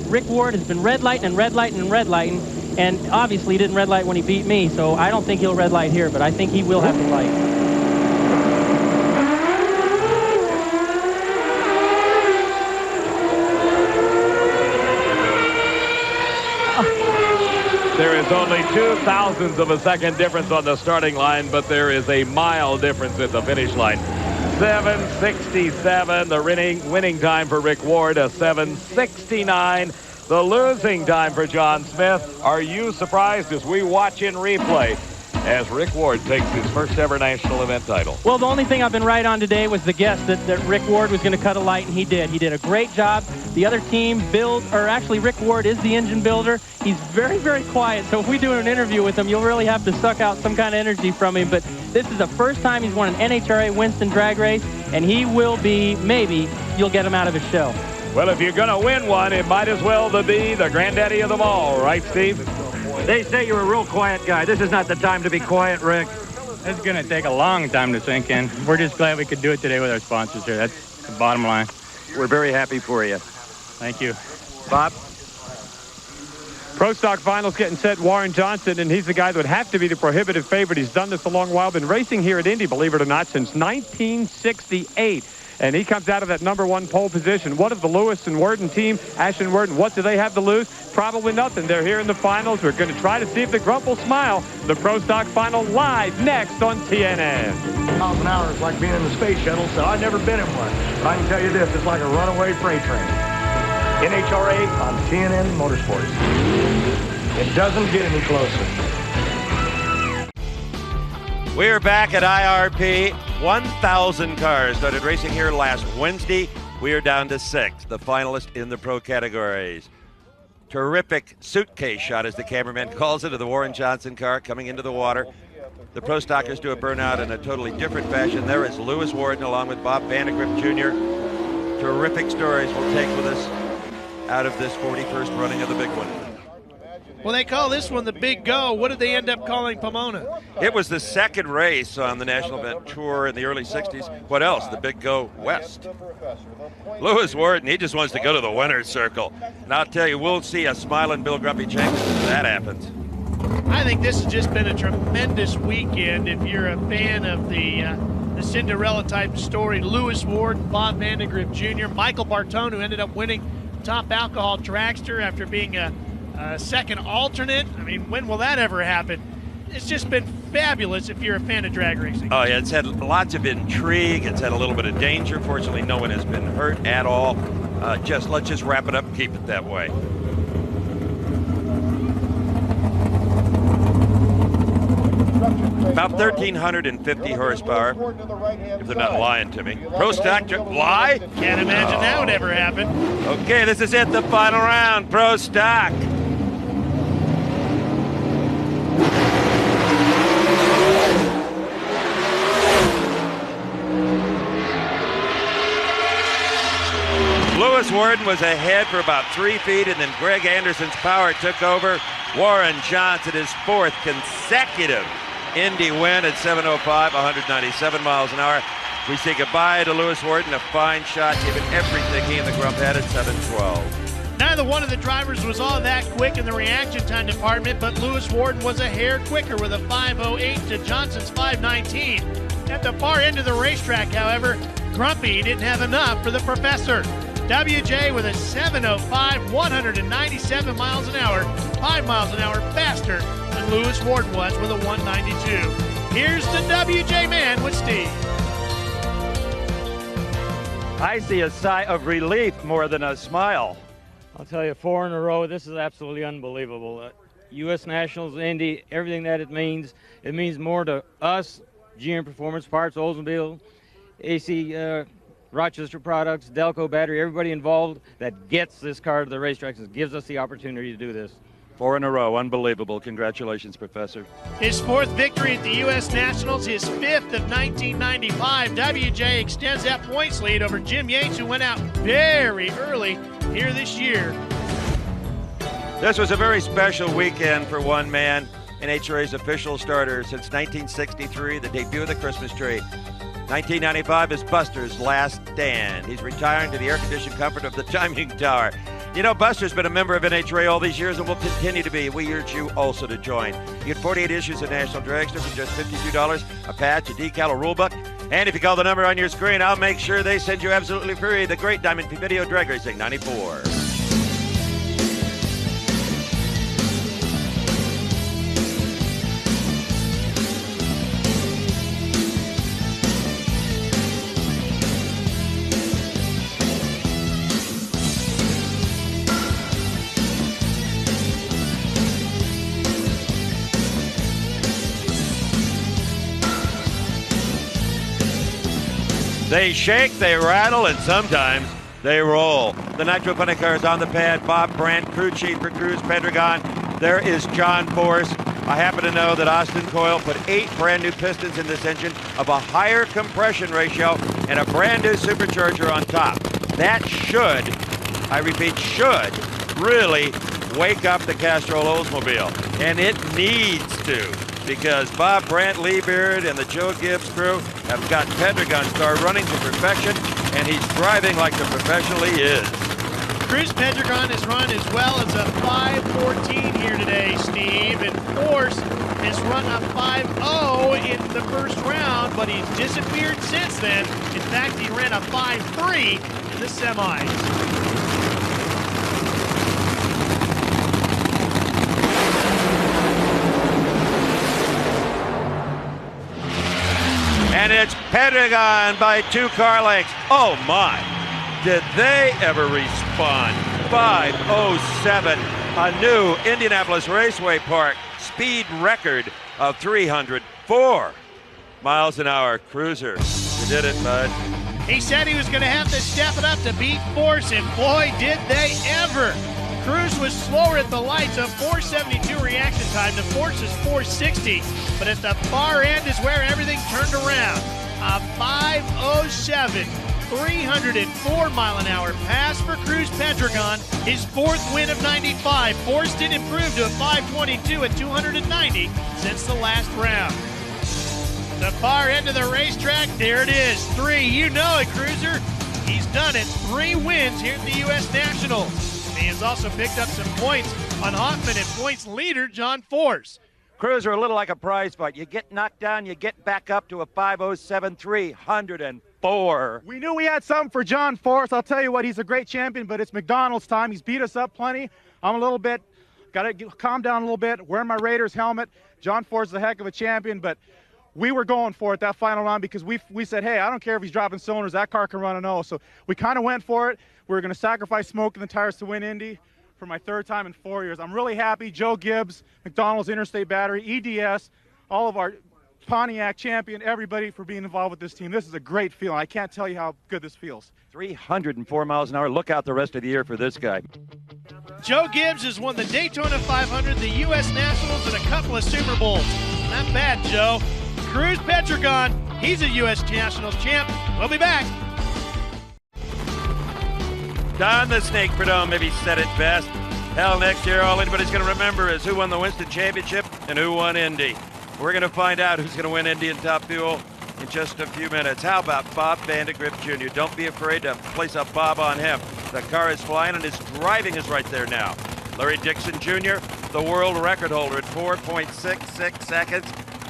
Rick Ward has been red lighting and red lighting and red lighting, and obviously he didn't red light when he beat me, so I don't think he'll red light here, but I think he will have the light. There is only 0.02 of a second difference on the starting line, but there is a mile difference at the finish line. 7:67, the winning time for Rick Ward, a 7:69. The losing time for John Smith. Are you surprised as we watch in replay as Rick Ward takes his first ever national event title? Well, the only thing I've been right on today was the guess that Rick Ward was going to cut a light, and he did. He did a great job. The other team actually Rick Ward is the engine builder. He's very, very quiet, so if we do an interview with him, you'll really have to suck out some kind of energy from him. But this is the first time he's won an NHRA Winston drag race, and he will be, maybe, you'll get him out of his shell. Well, if you're going to win one, it might as well be the granddaddy of them all, right, Steve? They say you're a real quiet guy. This is not the time to be quiet, Rick. It's going to take a long time to sink in. We're just glad we could do it today with our sponsors here. That's the bottom line. We're very happy for you. Thank you. Bob? Pro Stock Finals getting set, Warren Johnson, and he's the guy that would have to be the prohibitive favorite. He's done this a long while, been racing here at Indy, believe it or not, since 1968. And he comes out of that #1 pole position. What of the Lewis and Worden team, Ash and Worden, what do they have to lose? Probably nothing. They're here in the finals. We're going to try to see if the Grump will smile. The Pro Stock Final live next on TNN. Miles an hour is like being in the space shuttle, so I've never been in one. But I can tell you this, it's like a runaway freight train. NHRA on TNN Motorsports. It doesn't get any closer. We're back at IRP. 1,000 cars started racing here last Wednesday. We are down to 6, the finalists in the pro categories. Terrific suitcase shot, as the cameraman calls it, of the Warren Johnson car coming into the water. The Pro Stockers do a burnout in a totally different fashion. There is Lewis Worden along with Bob Vandegrip Jr. Terrific stories we'll take with us out of this 41st running of the big one. Well, they call this one the Big Go. What did they end up calling Pomona? It was the second race on the National Event Tour in the early 60s. What else? The Big Go West. Lewis Worden, he just wants to go to the winner's circle. And I'll tell you, we'll see a smiling Bill Grumpy Jenkins if that happens. I think this has just been a tremendous weekend. If you're a fan of the Cinderella type story, Lewis Worden, Bob Vandegrip Jr., Michael Bartone, who ended up winning Top Alcohol Dragster after being a second alternate. I mean, when will that ever happen? It's just been fabulous if you're a fan of drag racing. Oh, yeah, it's had lots of intrigue. It's had a little bit of danger. Fortunately, no one has been hurt at all. Let's just wrap it up and keep it that way. About 1,350 horsepower, if they're not lying to me. Pro stock, lie? Can't imagine that would ever happen. Okay, this is it, the final round, pro stock. Lewis Worden was ahead for about 3 feet, and then Greg Anderson's power took over. Warren Johnson, his fourth consecutive Indy win at 7:05, 197 miles an hour. We say goodbye to Lewis Worden, a fine shot, given everything he and the Grump had at 7:12. Neither one of the drivers was all that quick in the reaction time department, but Lewis Worden was a hair quicker with a 5:08 to Johnson's 5:19. At the far end of the racetrack, however, Grumpy didn't have enough for the professor. WJ with a 7:05, 197 miles an hour, 5 miles an hour faster than Lewis Worden was with a 192. Here's the WJ man with Steve. I see a sigh of relief more than a smile. I'll tell you, 4 in a row, this is absolutely unbelievable. US Nationals, Indy, everything that it means more to us, GM Performance Parts, Oldsmobile, AC Rochester Products, Delco Battery, everybody involved that gets this car to the racetracks and gives us the opportunity to do this. 4 in a row, unbelievable. Congratulations, Professor. His 4th victory at the U.S. Nationals, his 5th of 1995. WJ extends that points lead over Jim Yates, who went out very early here this year. This was a very special weekend for one man, NHRA's official starter since 1963, the debut of the Christmas tree. 1995 is Buster's last stand. He's retiring to the air-conditioned comfort of the timing tower. You know, Buster's been a member of NHRA all these years and will continue to be. We urge you also to join. You get 48 issues of National Dragster for just $52, a patch, a decal, a rulebook. And if you call the number on your screen, I'll make sure they send you absolutely free the Great Diamond Video Drag Racing 94. They shake, they rattle, and sometimes they roll. The Nitro Funny car is on the pad. Bob Brandt, crew chief for Cruz Pendragon. There is John Force. I happen to know that Austin Coyle put 8 brand new pistons in this engine of a higher compression ratio and a brand new supercharger on top. That should, I repeat, should really wake up the Castrol Oldsmobile. And it needs to, because Bob Brandt, Lee Beard, and the Joe Gibbs crew have got Pendragon's car running to perfection, and he's driving like the professional he is. Cruz Pendragon has run as well as a 5:14 here today, Steve, and Force has run a 5:0 in the first round, but he's disappeared since then. In fact, he ran a 5:3 in the semis. And it's Pendragon by 2 car lengths. Oh my, did they ever respond? 5:07, a new Indianapolis Raceway Park speed record of 304 miles an hour. Cruiser, you did it, bud. He said he was going to have to step it up to beat Force, and boy, did they ever. Cruz was slower at the lights, a 4:72 reaction time to Force's 4:60, but at the far end is where everything turned around. A 5:07, 304 mile an hour pass for Cruz Pendragon, his 4th win of 95. Force did improve to a 5:22 at 290 since the last round. The far end of the racetrack, there it is, 3. You know it, Cruiser. He's done it. 3 wins here at the U.S. Nationals. He has also picked up some points on Hoffman and points leader John Force. Cruiser, a little like a prize fight. You get knocked down, you get back up to a 5:07, 304. We knew we had something for John Force. I'll tell you what, he's a great champion, but it's McDonald's time. He's beat us up plenty. I'm a little bit, got to calm down a little bit, wearing my Raiders helmet. John Force is a heck of a champion, but we were going for it that final round because we said, hey, I don't care if he's dropping cylinders, that car can run an O. So we kind of went for it. We were going to sacrifice smoke in the tires to win Indy for my 3rd time in 4 years. I'm really happy. Joe Gibbs, McDonald's Interstate Battery, EDS, all of our Pontiac champion, everybody for being involved with this team. This is a great feeling. I can't tell you how good this feels. 304 miles an hour. Look out the rest of the year for this guy. Joe Gibbs has won the Daytona 500, the U.S. Nationals, and a couple of Super Bowls. Not bad, Joe. Cruz Petragon, he's a U.S. Nationals champ. We'll be back. Don the Snake Prudhomme maybe said it best. Hell, next year all anybody's going to remember is who won the Winston Championship and who won Indy. We're going to find out who's going to win Indy and Top Fuel in just a few minutes. How about Bob Vandegrift Jr.? Don't be afraid to place a bob on him. The car is flying and his driving is right there now. Larry Dixon Jr., the world record holder at 4.66 seconds.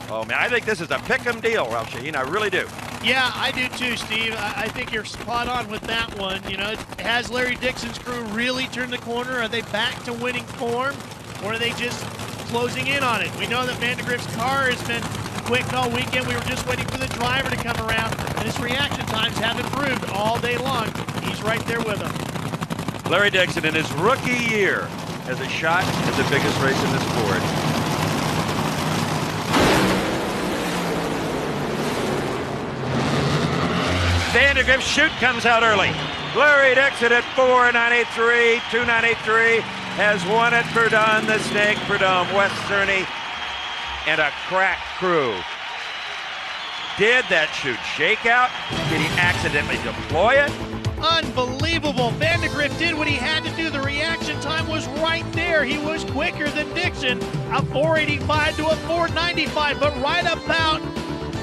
Oh, man, I think this is a pick-em deal, Ralph Shaheen. I really do. Yeah, I do too, Steve. I think you're spot on with that one. You know, has Larry Dixon's crew really turned the corner? Are they back to winning form, or are they just closing in on it? We know that Vandegrift's car has been quick all weekend. We were just waiting for the driver to come around, and his reaction times have improved all day long. He's right there with him. Larry Dixon, in his rookie year, has a shot at the biggest race in the sport. Vandegrift's chute comes out early. Larry Dixon at 4.983, 2.983 has won it for Don the Snake Prudhomme, Wes Cerny, and a crack crew. Did that chute shake out? Did he accidentally deploy it? Unbelievable. Vandegrift did what he had to do. The reaction time was right there. He was quicker than Dixon. A 485 to a 495, but right about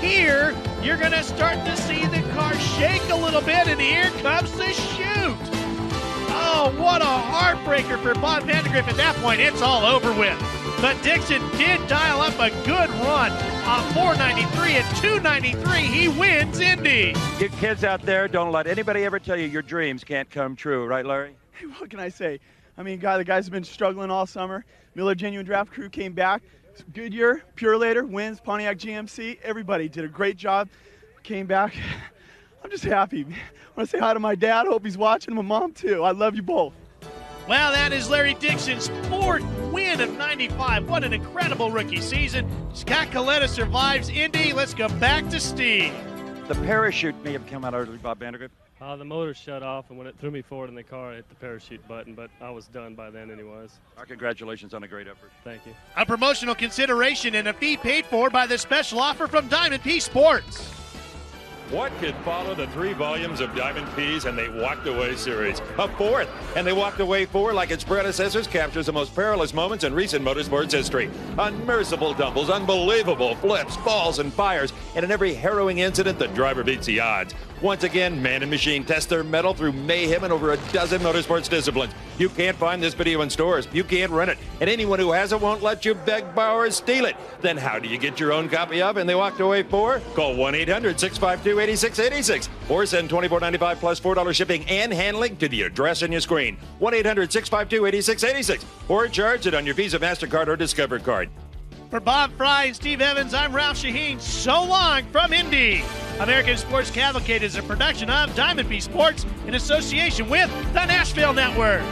here, you're going to start to see the car shake a little bit, and here comes the chute. Oh, what a heartbreaker for Bob Vandegrift. At that point, it's all over with. But Dixon did dial up a good run. A 493 and 293, he wins Indy. You kids out there, don't let anybody ever tell you your dreams can't come true. Right, Larry? Hey, what can I say? I mean, the guys have been struggling all summer. Miller Genuine Draft Crew came back. Goodyear, Purelator, wins, Pontiac GMC. Everybody did a great job. Came back. I'm just happy. I want to say hi to my dad. Hope he's watching. My mom, too. I love you both. Well, that is Larry Dixon's fourth win of 95. What an incredible rookie season. Scott Coletta survives Indy. Let's go back to Steve. The parachute may have come out early, Bob Vandegrift. The motor shut off, and when it threw me forward in the car, I hit the parachute button, but I was done by then anyways. Our congratulations on a great effort. Thank you. A promotional consideration and a fee paid for by the special offer from Diamond P Sports. What could follow the 3 volumes of Diamond P's and They Walked Away series? A 4th, and They Walked Away 4, like its predecessors, captures the most perilous moments in recent motorsports history. Unmerciful tumbles, unbelievable flips, falls, and fires, and in every harrowing incident, the driver beats the odds. Once again, man and machine test their mettle through mayhem in over a dozen motorsports disciplines. You can't find this video in stores. You can't rent it. And anyone who has it won't let you beg, borrow, or steal it. Then how do you get your own copy of And They Walked Away 4? Call 1-800-652-8686 or send $24.95 plus $4 shipping and handling to the address on your screen. 1-800-652-8686 or charge it on your Visa, MasterCard, or Discover card. For Bob Fry and Steve Evans, I'm Ralph Shaheen. So long from Indy. American Sports Cavalcade is a production of Diamond P Sports in association with the Nashville Network.